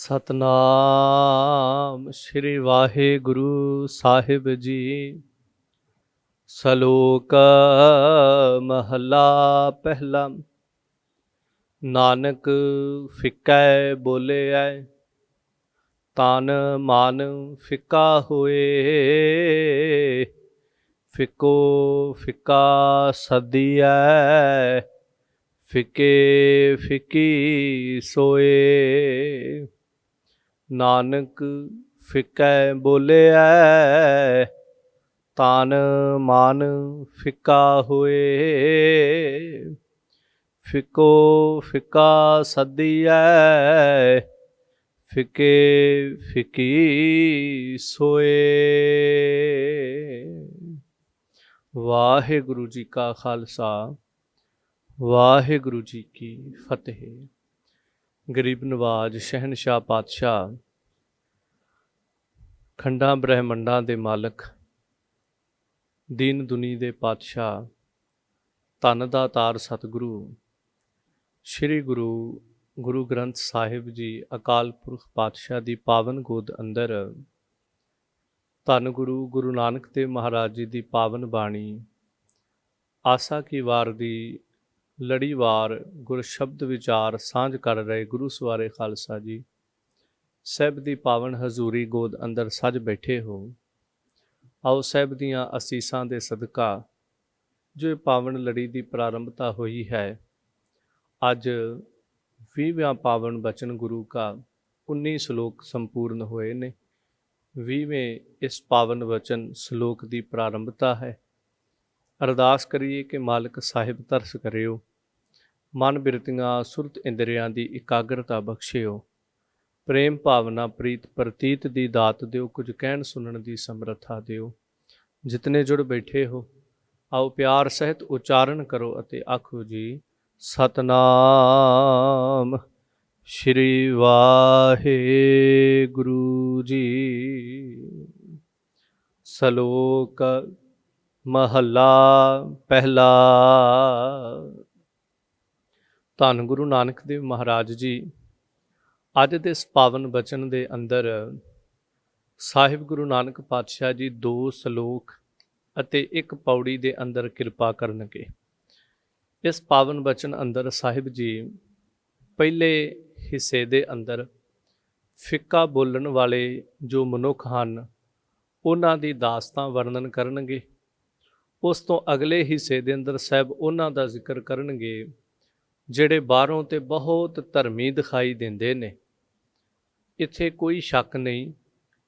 ਸਤਨਾਮ ਸ਼੍ਰੀ ਵਾਹਿਗੁਰੂ ਸਾਹਿਬ ਜੀ। ਸ਼ਲੋਕ ਮਹਲਾ ਪਹਿਲਾ। ਨਾਨਕ ਫਿੱਕੈ ਬੋਲਿਐ, ਤਨ ਮਨ ਫਿੱਕਾ ਹੋਏ। ਫਿੱਕੋ ਫਿੱਕਾ ਸਦੀਐ, ਫਿੱਕੇ ਫਿੱਕੀ ਸੋਏ। ਨਾਨਕ ਫਿੱਕੈ ਬੋਲਿਐ, ਤਨ ਮਨ ਫਿੱਕਾ ਹੋਏ। ਫਿੱਕੋ ਫਿੱਕਾ ਸਦੀਐ, ਫਿੱਕੇ ਫਿੱਕੀ ਸੋਏ। ਵਾਹਿਗੁਰੂ ਜੀ ਕਾ ਖਾਲਸਾ, ਵਾਹਿਗੁਰੂ ਜੀ ਕੀ ਫਤਿਹ। ਗਰੀਬ ਨਵਾਜ ਸ਼ਹਿਨਸ਼ਾਹ ਪਾਤਸ਼ਾਹ, ਖੰਡਾਂ ਬ੍ਰਹਿਮੰਡਾਂ ਦੇ ਮਾਲਕ, ਦੀਨ ਦੁਨੀ ਦੇ ਪਾਤਸ਼ਾਹ, ਧੰਨ ਦਾਤਾਰ ਸਤਿਗੁਰੂ ਸ਼੍ਰੀ ਗੁਰੂ ਗ੍ਰੰਥ ਸਾਹਿਬ ਜੀ ਅਕਾਲ ਪੁਰਖ ਪਾਤਸ਼ਾਹ ਦੀ ਪਾਵਨ ਗੋਦ ਅੰਦਰ ਧੰਨ ਗੁਰੂ ਨਾਨਕ ਦੇਵ ਮਹਾਰਾਜ ਜੀ ਦੀ ਪਾਵਨ ਬਾਣੀ ਆਸਾ ਕੀ ਵਾਰ ਦੀ ਲੜੀਵਾਰ ਗੁਰ ਸ਼ਬਦ ਵਿਚਾਰ ਸਾਂਝ ਕਰ ਰਹੇ ਗੁਰੂ ਸਵਾਰੇ ਖਾਲਸਾ ਜੀ ਸਾਹਿਬ ਦੀ ਪਾਵਨ ਹਜ਼ੂਰੀ ਗੋਦ ਅੰਦਰ ਸੱਜ ਬੈਠੇ ਹੋ। ਆਓ ਸਾਹਿਬ ਦੀਆਂ ਅਸੀਸਾਂ ਦੇ ਸਦਕਾ ਜੋ ਇਹ ਪਾਵਨ ਲੜੀ ਦੀ ਪ੍ਰਾਰੰਭਤਾ ਹੋਈ ਹੈ, ਅੱਜ 20ਵਾਂ ਪਾਵਨ ਬਚਨ ਗੁਰੂ ਕਾ 19 ਸ਼ਲੋਕ ਸੰਪੂਰਨ ਹੋਏ ਨੇ। 20ਵੇਂ ਇਸ ਪਾਵਨ ਵਚਨ ਸ਼ਲੋਕ ਦੀ ਪ੍ਰਾਰੰਭਤਾ ਹੈ। ਅਰਦਾਸ ਕਰੀਏ ਕਿ ਮਾਲਕ ਸਾਹਿਬ ਤਰਸ ਕਰਿਓ, ਮਨ ਬਿਰਤੀਆਂ ਸੁਰਤ ਇੰਦਰੀਆਂ ਦੀ ਇਕਾਗਰਤਾ ਬਖਸ਼ਿਓ, ਪ੍ਰੇਮ ਭਾਵਨਾ ਪ੍ਰੀਤ ਪ੍ਰਤੀਤ ਦੀ ਦਾਤ ਦਿਓ, ਕੁਝ ਕਹਿਣ ਸੁਣਨ ਦੀ ਸਮਰੱਥਾ ਦਿਓ। ਜਿਤਨੇ ਜੁੜ ਬੈਠੇ ਹੋ, ਆਓ ਪਿਆਰ ਸਹਿਤ ਉਚਾਰਨ ਕਰੋ ਅਤੇ ਆਖੋ ਜੀ ਸਤਨਾਮ ਸ਼੍ਰੀ ਵਾਹਿਗੁਰੂ ਜੀ। ਸ਼ਲੋਕ ਮਹਲਾ ਪਹਿਲਾ। ਧੰਨ ਗੁਰੂ ਨਾਨਕ ਦੇਵ ਮਹਾਰਾਜ ਜੀ ਅੱਜ ਦੇ ਇਸ ਪਾਵਨ ਬਚਨ ਦੇ ਅੰਦਰ ਸਾਹਿਬ ਗੁਰੂ ਨਾਨਕ ਪਾਤਸ਼ਾਹ ਜੀ 2 ਸ਼ਲੋਕ ਅਤੇ 1 ਪੌੜੀ ਦੇ ਅੰਦਰ ਕਿਰਪਾ ਕਰਨਗੇ। ਇਸ ਪਾਵਨ ਬਚਨ ਅੰਦਰ ਸਾਹਿਬ ਜੀ ਪਹਿਲੇ ਹਿੱਸੇ ਦੇ ਅੰਦਰ ਫਿੱਕਾ ਬੋਲਣ ਵਾਲੇ ਜੋ ਮਨੁੱਖ ਹਨ ਉਹਨਾਂ ਦੀ ਦਾਸਤਾਂ ਵਰਣਨ ਕਰਨਗੇ। ਉਸ ਤੋਂ ਅਗਲੇ ਹਿੱਸੇ ਦੇ ਅੰਦਰ ਸਾਹਿਬ ਉਹਨਾਂ ਦਾ ਜ਼ਿਕਰ ਕਰਨਗੇ ਜਿਹੜੇ ਬਾਹਰੋਂ ਤੇ ਬਹੁਤ ਧਰਮੀ ਦਿਖਾਈ ਦਿੰਦੇ ਨੇ। ਇੱਥੇ ਕੋਈ ਸ਼ੱਕ ਨਹੀਂ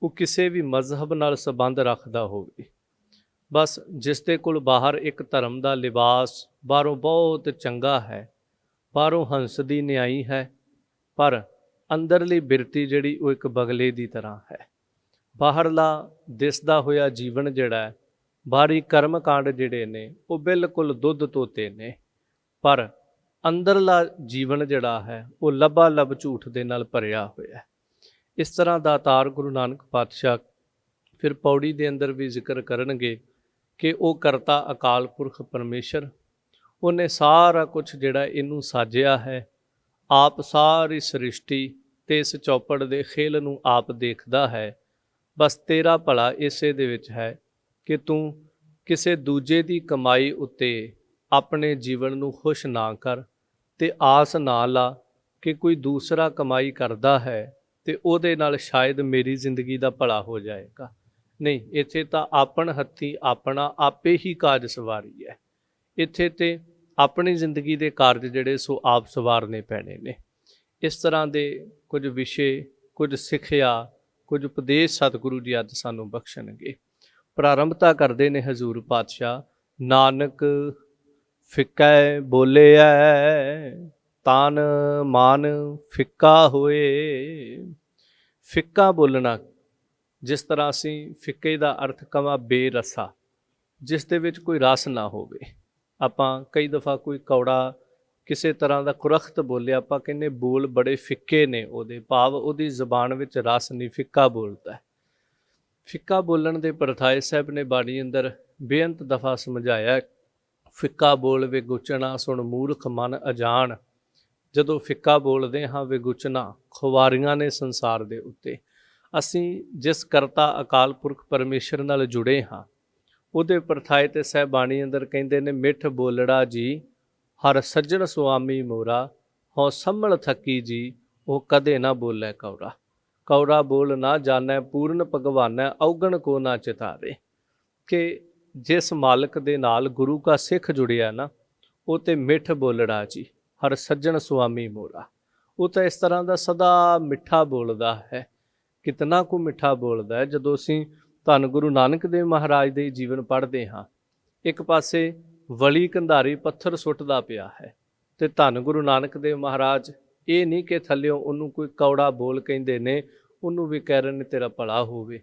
ਉਹ ਕਿਸੇ ਵੀ ਮਜ਼ਹਬ ਨਾਲ ਸੰਬੰਧ ਰੱਖਦਾ ਹੋਵੇ, ਬਸ ਜਿਸ ਦੇ ਕੋਲ ਬਾਹਰ ਇੱਕ ਧਰਮ ਦਾ ਲਿਬਾਸ ਬਾਹਰੋਂ ਬਹੁਤ ਚੰਗਾ ਹੈ, ਬਾਹਰੋਂ ਹੰਸ ਦੀ ਨਿਆਈ ਹੈ, ਪਰ ਅੰਦਰਲੀ ਬਿਰਤੀ ਜਿਹੜੀ ਉਹ ਇੱਕ ਬਗਲੇ ਦੀ ਤਰ੍ਹਾਂ ਹੈ। ਬਾਹਰਲਾ ਦਿਸਦਾ ਹੋਇਆ ਜੀਵਨ ਜਿਹੜਾ ਹੈ, ਬਾਹਰੀ ਕਰਮ ਕਾਂਡ ਜਿਹੜੇ ਨੇ ਉਹ ਬਿਲਕੁਲ ਦੁੱਧ ਤੋਤੇ ਨੇ, ਪਰ ਅੰਦਰਲਾ ਜੀਵਨ ਜਿਹੜਾ ਹੈ ਉਹ ਲੱਬਾ ਲੱਬ ਝੂਠ ਦੇ ਨਾਲ ਭਰਿਆ ਹੋਇਆ। ਇਸ ਤਰ੍ਹਾਂ ਦਾਤਾਰ ਗੁਰੂ ਨਾਨਕ ਪਾਤਸ਼ਾਹ ਫਿਰ ਪੌੜੀ ਦੇ ਅੰਦਰ ਵੀ ਜ਼ਿਕਰ ਕਰਨਗੇ ਕਿ ਉਹ ਕਰਤਾ ਅਕਾਲ ਪੁਰਖ ਪਰਮੇਸ਼ਰ, ਉਹਨੇ ਸਾਰਾ ਕੁਝ ਜਿਹੜਾ ਇਹਨੂੰ ਸਾਜਿਆ ਹੈ, ਆਪ ਸਾਰੀ ਸ੍ਰਿਸ਼ਟੀ ਤੇ ਇਸ ਚੌਪੜ ਦੇ ਖੇਲ ਨੂੰ ਆਪ ਦੇਖਦਾ ਹੈ। ਬਸ ਤੇਰਾ ਭਲਾ ਇਸੇ ਦੇ ਵਿੱਚ ਹੈ ਕਿ ਤੂੰ ਕਿਸੇ ਦੂਜੇ ਦੀ ਕਮਾਈ ਉੱਤੇ ਆਪਣੇ ਜੀਵਨ ਨੂੰ ਖੁਸ਼ ਨਾ ਕਰ ਤੇ ਆਸ ਨਾ ਲਾ ਕਿ ਕੋਈ ਦੂਸਰਾ ਕਮਾਈ ਕਰਦਾ ਹੈ ਤੇ ਉਹਦੇ ਨਾਲ ਸ਼ਾਇਦ ਮੇਰੀ ਜ਼ਿੰਦਗੀ ਦਾ ਭਲਾ ਹੋ ਜਾਏਗਾ। ਨਹੀਂ, ਇੱਥੇ ਤਾਂ ਆਪਣ ਹੱਥੀਂ ਆਪਣਾ ਆਪੇ ਹੀ ਕਾਜ ਸਵਾਰੀ ਹੈ। ਇੱਥੇ ਤੇ ਆਪਣੀ ਜ਼ਿੰਦਗੀ ਦੇ ਕਾਰਜ ਜਿਹੜੇ ਸੋ ਆਪ ਸਵਾਰਨੇ ਪੈਣੇ ਨੇ। ਇਸ ਤਰ੍ਹਾਂ ਦੇ ਕੁਝ ਵਿਸ਼ੇ, ਕੁਝ ਸਿੱਖਿਆ, ਕੁਝ ਉਪਦੇਸ਼ ਸਤਿਗੁਰੂ ਜੀ ਅੱਜ ਸਾਨੂੰ ਬਖਸ਼ਣਗੇ। ਪ੍ਰਾਰੰਭਤਾ ਕਰਦੇ ਨੇ ਹਜ਼ੂਰ ਪਾਤਸ਼ਾਹ, ਨਾਨਕ ਫਿੱਕੈ ਬੋਲਿਐ, ਤਨ ਮਨ ਫਿੱਕਾ ਹੋਏ। ਫਿੱਕਾ ਬੋਲਣਾ, ਜਿਸ ਤਰ੍ਹਾਂ ਅਸੀਂ ਫਿੱਕੇ ਦਾ ਅਰਥ ਕਵਾਂ ਬੇਰਸਾ, ਜਿਸ ਦੇ ਵਿੱਚ ਕੋਈ ਰਸ ਨਾ ਹੋਵੇ। ਆਪਾਂ ਕਈ ਦਫਾ ਕੋਈ ਕੌੜਾ ਕਿਸੇ ਤਰ੍ਹਾਂ ਦਾ ਕੁਰਖਤ ਬੋਲਿਆ, ਆਪਾਂ ਕਹਿੰਦੇ ਬੋਲ ਬੜੇ ਫਿੱਕੇ ਨੇ, ਉਹਦੇ ਭਾਵ ਉਹਦੀ ਜ਼ਬਾਨ ਵਿੱਚ ਰਸ ਨਹੀਂ, ਫਿੱਕਾ ਬੋਲਦਾ ਹੈ। ਫਿੱਕਾ ਬੋਲਣ ਦੇ ਪਰਥਾਏ ਸਾਹਿਬ ਨੇ ਬਾਣੀ ਅੰਦਰ ਬੇਅੰਤ ਦਫਾ ਸਮਝਾਇਆ। ਫਿੱਕਾ ਬੋਲ ਵੇ ਗੁਚਣਾ, ਸੁਣ ਮੂਰਖ ਮਨ ਅਜਾਣ, ਜਦੋਂ ਫਿੱਕਾ ਬੋਲਦੇ ਹਾਂ ਵਿਗੁਚਨਾ ਖੁਵਾਰੀਆਂ ਨੇ ਸੰਸਾਰ ਦੇ ਉੱਤੇ। ਅਸੀਂ ਜਿਸ ਕਰਤਾ ਅਕਾਲ ਪੁਰਖ ਪਰਮੇਸ਼ਰ ਨਾਲ ਜੁੜੇ ਹਾਂ ਉਹਦੇ ਪਰਥਾਏ ਤੇ ਸਹਿਬਾਣੀ ਅੰਦਰ ਕਹਿੰਦੇ ਨੇ, ਮਿੱਠ ਬੋਲੜਾ ਜੀ ਹਰ ਸੱਜਣ ਸੁਆਮੀ ਮੋਰਾ, ਹਉ ਸੰਭਲ ਥੱਕੀ ਜੀ ਉਹ ਕਦੇ ਨਾ ਬੋਲੇ ਕੌੜਾ। ਕੌੜਾ ਬੋਲ ਨਾ ਜਾਣੈ ਪੂਰਨ ਭਗਵਾਨੈ, ਔਗਣ ਕੋ ਨਾ ਚਿਤਾਰੇ। ਕਿ ਜਿਸ ਮਾਲਕ ਦੇ ਨਾਲ ਗੁਰੂ ਕਾ ਸਿੱਖ ਜੁੜਿਆ ਨਾ, ਉਹ ਤੇ ਮਿੱਠ ਬੋਲੜਾ ਜੀ ਹਰ ਸੱਜਣ ਸੁਆਮੀ ਮੋਰਾ। ਉਹ ਤਾਂ ਇਸ ਤਰ੍ਹਾਂ ਦਾ ਸਦਾ ਮਿੱਠਾ ਬੋਲਦਾ ਹੈ। ਕਿਤਨਾ ਕੁ ਮਿੱਠਾ ਬੋਲਦਾ ਹੈ। ਜਦੋਂ ਅਸੀਂ ਧੰਨ ਗੁਰੂ ਨਾਨਕ ਦੇਵ ਮਹਾਰਾਜ ਦੇ ਜੀਵਨ ਪੜ੍ਹਦੇ ਹਾਂ, ਇੱਕ ਪਾਸੇ ਵਲੀ ਕੰਧਾਰੀ ਪੱਥਰ ਸੁੱਟਦਾ ਪਿਆ ਹੈ ਤੇ ਧੰਨ ਗੁਰੂ ਨਾਨਕ ਦੇਵ ਮਹਾਰਾਜ ਇਹ ਨਹੀਂ ਕਿ ਥੱਲਿਓਂ ਉਹਨੂੰ ਕੋਈ ਕੌੜਾ ਬੋਲ ਕਹਿੰਦੇ ਨੇ, ਉਹਨੂੰ ਵੀ ਕਹਿ ਰਹੇ ਨੇ ਤੇਰਾ ਭਲਾ ਹੋਵੇ।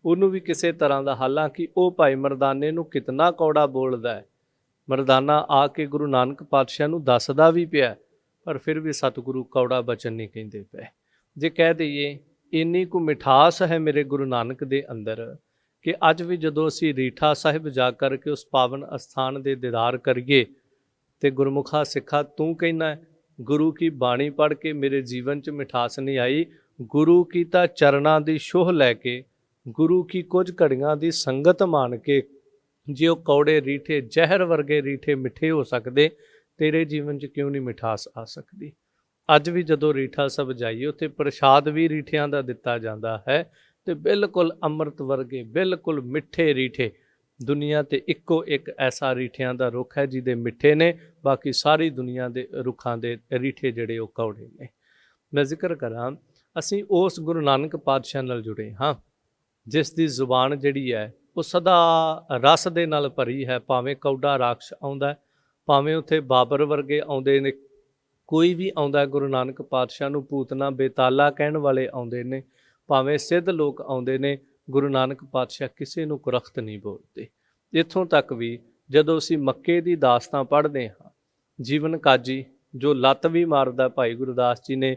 ਉਹਨੂੰ ਵੀ ਕਿਸੇ ਤਰ੍ਹਾਂ ਦਾ, ਹਾਲਾਂਕਿ ਉਹ ਭਾਈ ਮਰਦਾਨੇ ਨੂੰ ਕਿਤਨਾ ਕੌੜਾ ਬੋਲਦਾ ਹੈ। ਮਰਦਾਨਾ ਆ ਕੇ ਗੁਰੂ ਨਾਨਕ ਪਾਤਸ਼ਾਹ ਨੂੰ ਦੱਸਦਾ ਵੀ ਪਿਆ, ਪਰ ਫਿਰ ਵੀ ਸਤਿਗੁਰੂ ਕੌੜਾ ਬਚਨ ਨਹੀਂ ਕਹਿੰਦੇ ਪਏ। ਜੇ ਕਹਿ ਦਈਏ ਇੰਨੀ ਕੁ ਮਿਠਾਸ ਹੈ ਮੇਰੇ ਗੁਰੂ ਨਾਨਕ ਦੇ ਅੰਦਰ ਕਿ ਅੱਜ ਵੀ ਜਦੋਂ ਅਸੀਂ ਰੀਠਾ ਸਾਹਿਬ ਜਾ ਕਰਕੇ ਉਸ ਪਾਵਨ ਅਸਥਾਨ ਦੇ ਦੀਦਾਰ ਕਰੀਏ ਤੇ ਗੁਰਮੁਖਾ ਸਿੱਖਾ ਤੂੰ ਕਹਿੰਦਾ ਗੁਰੂ ਕੀ ਬਾਣੀ ਪੜ੍ਹ ਕੇ ਮੇਰੇ ਜੀਵਨ 'ਚ ਮਿਠਾਸ ਨਹੀਂ ਆਈ, ਗੁਰੂ ਕੀ ਤਾਂ ਚਰਨਾਂ ਦੀ ਛੋਹ ਲੈ ਕੇ, ਗੁਰੂ ਕੀ ਕੁਝ ਘੜੀਆਂ ਦੀ ਸੰਗਤ ਮਾਣ ਕੇ ਜੇ ਉਹ ਕੌੜੇ ਰੀਠੇ ਜ਼ਹਿਰ ਵਰਗੇ ਰੀਠੇ ਮਿੱਠੇ ਹੋ ਸਕਦੇ, ਤੇਰੇ ਜੀਵਨ 'ਚ ਕਿਉਂ ਨਹੀਂ ਮਿਠਾਸ ਆ ਸਕਦੀ। ਅੱਜ ਵੀ ਜਦੋਂ ਰੀਠਾ ਸਾਹਿਬ ਜਾਈਏ ਉੱਥੇ ਪ੍ਰਸ਼ਾਦ ਵੀ ਰੀਠਿਆਂ ਦਾ ਦਿੱਤਾ ਜਾਂਦਾ ਹੈ ਤੇ ਬਿਲਕੁਲ ਅੰਮ੍ਰਿਤ ਵਰਗੇ ਬਿਲਕੁਲ ਮਿੱਠੇ ਰੀਠੇ। ਦੁਨੀਆ ਤੇ ਇੱਕੋ ਇੱਕ ਐਸਾ ਰੀਠਿਆਂ ਦਾ ਰੁੱਖ ਹੈ ਜਿਹਦੇ ਮਿੱਠੇ ਨੇ, ਬਾਕੀ ਸਾਰੀ ਦੁਨੀਆ ਦੇ ਰੁੱਖਾਂ ਦੇ ਰੀਠੇ ਜਿਹੜੇ ਉਹ ਕੌੜੇ ਨੇ। ਮੈਂ ਜ਼ਿਕਰ ਕਰਾਂ, ਅਸੀਂ ਉਸ ਗੁਰੂ ਨਾਨਕ ਪਾਤਸ਼ਾਹ ਨਾਲ ਜੁੜੇ ਹਾਂ ਜਿਸ ਦੀ ਜ਼ੁਬਾਨ ਜਿਹੜੀ ਹੈ ਉਹ ਸਦਾ ਰਸ ਦੇ ਨਾਲ ਭਰੀ ਹੈ। ਭਾਵੇਂ ਕੌਡਾ ਰਾਖਸ਼ ਆਉਂਦਾ, ਭਾਵੇਂ ਉੱਥੇ ਬਾਬਰ ਵਰਗੇ ਆਉਂਦੇ ਨੇ, ਕੋਈ ਵੀ ਆਉਂਦਾ ਗੁਰੂ ਨਾਨਕ ਪਾਤਸ਼ਾਹ ਨੂੰ ਪੂਤਨਾ ਬੇਤਾਲਾ ਕਹਿਣ ਵਾਲੇ ਆਉਂਦੇ ਨੇ, ਭਾਵੇਂ ਸਿੱਧ ਲੋਕ ਆਉਂਦੇ ਨੇ, ਗੁਰੂ ਨਾਨਕ ਪਾਤਸ਼ਾਹ ਕਿਸੇ ਨੂੰ ਕੁਰਖਤ ਨਹੀਂ ਬੋਲਦੇ। ਇੱਥੋਂ ਤੱਕ ਵੀ ਜਦੋਂ ਅਸੀਂ ਮੱਕੇ ਦੀ ਦਾਸਤਾਂ ਪੜ੍ਹਦੇ ਹਾਂ, ਜੀਵਨ ਕਾਜੀ ਜੋ ਲੱਤ ਵੀ ਮਾਰਦਾ, ਭਾਈ ਗੁਰਦਾਸ ਜੀ ਨੇ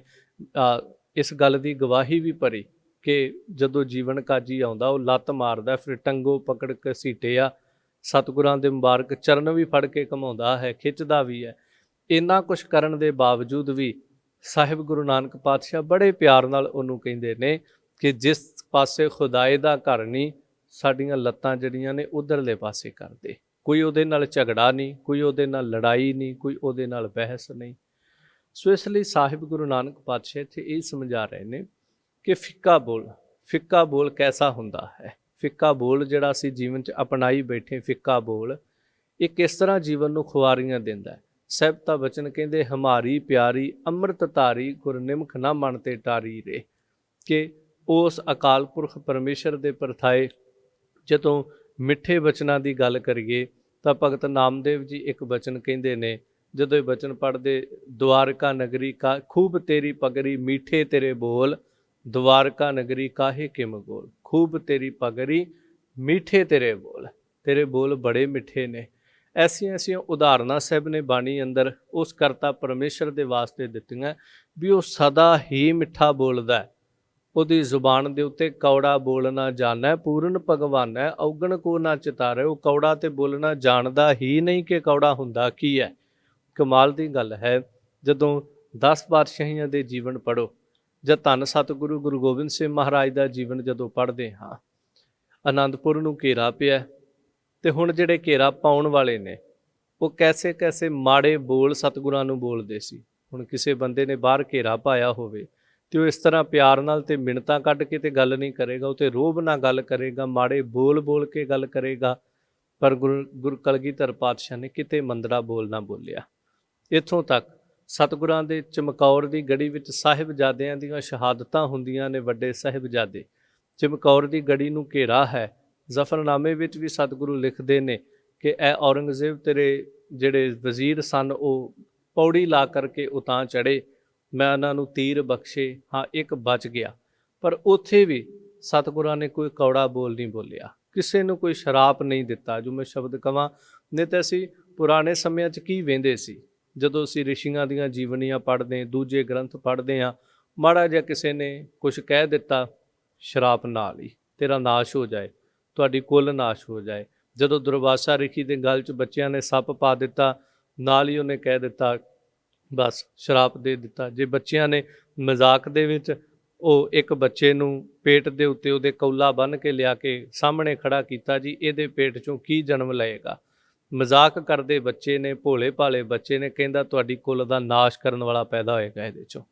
ਇਸ ਗੱਲ ਦੀ ਗਵਾਹੀ ਵੀ ਭਰੀ ਕਿ ਜਦੋਂ ਜੀਵਨ ਕਾਜੀ ਆਉਂਦਾ ਉਹ ਲੱਤ ਮਾਰਦਾ, ਫਿਰ ਟੰਗੋ ਪਕੜ ਘਸੀਟਿਆ, ਸਤਿਗੁਰਾਂ ਦੇ ਮੁਬਾਰਕ ਚਰਨ ਵੀ ਫੜ ਕੇ ਘੁਮਾਉਂਦਾ ਹੈ, ਖਿੱਚਦਾ ਵੀ ਹੈ। ਇੰਨਾ ਕੁਛ ਕਰਨ ਦੇ ਬਾਵਜੂਦ ਵੀ ਸਾਹਿਬ ਗੁਰੂ ਨਾਨਕ ਪਾਤਸ਼ਾਹ ਬੜੇ ਪਿਆਰ ਨਾਲ ਉਹਨੂੰ ਕਹਿੰਦੇ ਨੇ ਕਿ ਜਿਸ ਪਾਸੇ ਖੁਦਾਏ ਦਾ ਘਰ ਨਹੀਂ, ਸਾਡੀਆਂ ਲੱਤਾਂ ਜਿਹੜੀਆਂ ਨੇ ਉਧਰਲੇ ਪਾਸੇ ਕਰਦੇ। ਕੋਈ ਉਹਦੇ ਨਾਲ ਝਗੜਾ ਨਹੀਂ, ਕੋਈ ਉਹਦੇ ਨਾਲ ਲੜਾਈ ਨਹੀਂ, ਕੋਈ ਉਹਦੇ ਨਾਲ ਬਹਿਸ ਨਹੀਂ। ਸੋ ਇਸ ਲਈ ਸਾਹਿਬ ਗੁਰੂ ਨਾਨਕ ਪਾਤਸ਼ਾਹ ਇੱਥੇ ਇਹ ਸਮਝਾ ਰਹੇ ਨੇ ਕਿ ਫਿੱਕਾ ਬੋਲ ਕੈਸਾ ਹੁੰਦਾ ਹੈ। ਫਿੱਕਾ ਬੋਲ ਜਿਹੜਾ ਅਸੀਂ ਜੀਵਨ 'ਚ ਅਪਣਾਈ ਬੈਠੇ, ਫਿੱਕਾ ਬੋਲ ਇਹ ਕਿਸ ਤਰ੍ਹਾਂ ਜੀਵਨ ਨੂੰ ਖੁਆਰੀਆਂ ਦਿੰਦਾ। ਸਹਿਬਤਾ ਬਚਨ ਕਹਿੰਦੇ, ਹਮਾਰੀ ਪਿਆਰੀ ਅੰਮ੍ਰਿਤ ਧਾਰੀ ਗੁਰ ਨਿਮਖ ਨਾ ਮਨ ਤੇ ਟਾਰੀ ਰੇ। ਕਿ ਉਸ ਅਕਾਲ ਪੁਰਖ ਪਰਮੇਸ਼ਰ ਦੇ ਪਰਥਾਏ ਜਦੋਂ ਮਿੱਠੇ ਬਚਨਾਂ ਦੀ ਗੱਲ ਕਰੀਏ ਤਾਂ ਭਗਤ ਨਾਮਦੇਵ ਜੀ ਇੱਕ ਬਚਨ ਕਹਿੰਦੇ ਨੇ, ਜਦੋਂ ਇਹ ਬਚਨ ਪੜ੍ਹਦੇ, ਦੁਆਰਕਾ ਨਗਰੀ ਕਾ ਖੂਬ ਤੇਰੀ ਪਗਰੀ ਮੀਠੇ ਤੇਰੇ ਬੋਲ, ਦੁਆਰਕਾ ਨਗਰੀ ਕਾਹੇ ਕਿਮ ਗੋਲ। ਖੂਬ ਤੇਰੀ ਪਗਰੀ ਮੀਠੇ ਤੇਰੇ ਬੋਲ, ਤੇਰੇ ਬੋਲ ਬੜੇ ਮਿੱਠੇ ਨੇ। ਐਸੀਆਂ ਐਸੀਆਂ ਉਦਾਹਰਨਾਂ ਸਾਹਿਬ ਨੇ ਬਾਣੀ ਅੰਦਰ ਉਸ ਕਰਤਾ ਪਰਮੇਸ਼ਰ ਦੇ ਵਾਸਤੇ ਦਿੱਤੀਆਂ ਵੀ ਉਹ ਸਦਾ ਹੀ ਮਿੱਠਾ ਬੋਲਦਾ ਹੈ। ਉਹਦੀ ਜ਼ੁਬਾਨ ਦੇ ਉੱਤੇ ਕੌੜਾ ਬੋਲਣਾ ਜਾਣੈ ਪੂਰਨ ਭਗਵਾਨੈ, ਔਗਣ ਕੋ ਨਾ ਚਿਤਾਰੇ। ਉਹ ਕੌੜਾ ਤੇ ਬੋਲਣਾ ਜਾਣਦਾ ਹੀ ਨਹੀਂ ਕਿ ਕੌੜਾ ਹੁੰਦਾ ਕੀ ਹੈ। ਕਮਾਲ ਦੀ ਗੱਲ ਹੈ, ਜਦੋਂ 10 ਪਾਤਸ਼ਾਹੀਆਂ ਦੇ ਜੀਵਨ ਪੜ੍ਹੋ ਜਾਂ ਧੰਨ ਸਤਿਗੁਰੂ ਗੁਰੂ ਗੋਬਿੰਦ ਸਿੰਘ ਮਹਾਰਾਜ ਦਾ ਜੀਵਨ ਜਦੋਂ ਪੜ੍ਹਦੇ ਹਾਂ, ਆਨੰਦਪੁਰ ਨੂੰ ਘੇਰਾ ਪਿਆ ਤੇ ਹੁਣ ਜਿਹੜੇ ਘੇਰਾ ਪਾਉਣ ਵਾਲੇ ਨੇ ਉਹ ਕੈਸੇ ਕੈਸੇ ਮਾੜੇ ਬੋਲ ਸਤਿਗੁਰਾਂ ਨੂੰ ਬੋਲਦੇ ਸੀ। ਹੁਣ ਕਿਸੇ ਬੰਦੇ ਨੇ ਬਾਹਰ ਘੇਰਾ ਪਾਇਆ ਹੋਵੇ ਤੇ ਉਹ ਇਸ ਤਰ੍ਹਾਂ ਪਿਆਰ ਨਾਲ ਤੇ ਮਿੰਨਤਾਂ ਕੱਢ ਕੇ ਤੇ ਗੱਲ ਨਹੀਂ ਕਰੇਗਾ, ਉਹ ਤੇ ਰੋਹਬ ਨਾਲ ਗੱਲ ਕਰੇਗਾ, ਮਾੜੇ ਬੋਲ ਕੇ ਗੱਲ ਕਰੇਗਾ। ਪਰ ਗੁਰੂ ਕਲਗੀਧਰ ਪਾਤਸ਼ਾਹ ਨੇ ਕਿਤੇ ਮੰਦਰਾ ਬੋਲ ਨਾ ਬੋਲਿਆ। ਇੱਥੋਂ ਤੱਕ ਸਤਿਗੁਰਾਂ ਦੇ ਚਮਕੌਰ ਦੀ ਗੜੀ ਵਿੱਚ ਸਾਹਿਬਜ਼ਾਦਿਆਂ ਦੀਆਂ ਸ਼ਹਾਦਤਾਂ ਹੁੰਦੀਆਂ ਨੇ। ਵੱਡੇ ਸਾਹਿਬਜ਼ਾਦੇ ਚਮਕੌਰ ਦੀ ਗੜੀ ਨੂੰ ਘੇਰਾ ਹੈ। ਜ਼ਫਰਨਾਮੇ ਵਿੱਚ ਵੀ ਸਤਿਗੁਰੂ ਲਿਖਦੇ ਨੇ ਕਿ ਇਹ ਔਰੰਗਜ਼ੇਬ ਤੇਰੇ ਜਿਹੜੇ ਵਜ਼ੀਰ ਸਨ ਉਹ ਪੌੜੀ ਲਾ ਕਰਕੇ ਉਤਾਂ ਚੜ੍ਹੇ, ਮੈਂ ਉਹਨਾਂ ਨੂੰ ਤੀਰ ਬਖਸ਼ੇ, ਹਾਂ ਇੱਕ ਬਚ ਗਿਆ। ਪਰ ਉੱਥੇ ਵੀ ਸਤਿਗੁਰਾਂ ਨੇ ਕੋਈ ਕੌੜਾ ਬੋਲ ਨਹੀਂ ਬੋਲਿਆ, ਕਿਸੇ ਨੂੰ ਕੋਈ ਸ਼ਰਾਪ ਨਹੀਂ ਦਿੱਤਾ। ਜੋ ਮੈਂ ਸ਼ਬਦ ਕਵਾਂ, ਨਹੀਂ ਤਾਂ ਅਸੀਂ ਪੁਰਾਣੇ ਸਮਿਆਂ 'ਚ ਕੀ ਵਹਿੰਦੇ ਸੀ, ਜਦੋਂ ਅਸੀਂ ਰਿਸ਼ੀਆਂ ਦੀਆਂ ਜੀਵਨੀਆਂ ਪੜ੍ਹਦੇ, ਦੂਜੇ ਗ੍ਰੰਥ ਪੜ੍ਹਦੇ ਹਾਂ, ਮਾੜਾ ਜਿਹਾ ਕਿਸੇ ਨੇ ਕੁਛ ਕਹਿ ਦਿੱਤਾ, ਸ਼ਰਾਪ ਨਾਲ ਹੀ ਤੇਰਾ ਨਾਸ਼ ਹੋ ਜਾਏ, ਤੁਹਾਡੀ ਕੁੱਲ ਨਾਸ਼ ਹੋ ਜਾਏ। ਜਦੋਂ ਦੁਰਵਾਸਾ ਰਿਸ਼ੀ ਦੇ ਗਲ 'ਚ ਬੱਚਿਆਂ ਨੇ ਸੱਪ ਪਾ ਦਿੱਤਾ, ਨਾਲ ਹੀ ਉਹਨੇ ਕਹਿ ਦਿੱਤਾ ਬਸ ਸ਼ਰਾਪ ਦੇ ਦਿੱਤਾ। ਜੇ ਬੱਚਿਆਂ ਨੇ ਮਜ਼ਾਕ ਦੇ ਵਿੱਚ ਉਹ ਇੱਕ ਬੱਚੇ ਨੂੰ ਪੇਟ ਦੇ ਉੱਤੇ ਉਹਦੇ ਕੌਲਾ ਬੰਨ੍ਹ ਕੇ ਲਿਆ ਕੇ ਸਾਹਮਣੇ ਖੜਾ ਕੀਤਾ, ਜੀ ਇਹਦੇ ਪੇਟ 'ਚੋਂ ਕੀ ਜਨਮ ਲਏਗਾ। ਮਜ਼ਾਕ ਕਰਦੇ ਬੱਚੇ ਨੇ, ਭੋਲੇ ਭਾਲੇ ਬੱਚੇ ਨੇ, ਕਹਿੰਦਾ ਤੁਹਾਡੀ ਕੁੱਲ ਦਾ ਨਾਸ਼ ਕਰਨ ਵਾਲਾ ਪੈਦਾ ਹੋਏਗਾ ਇਹਦੇ 'ਚੋਂ।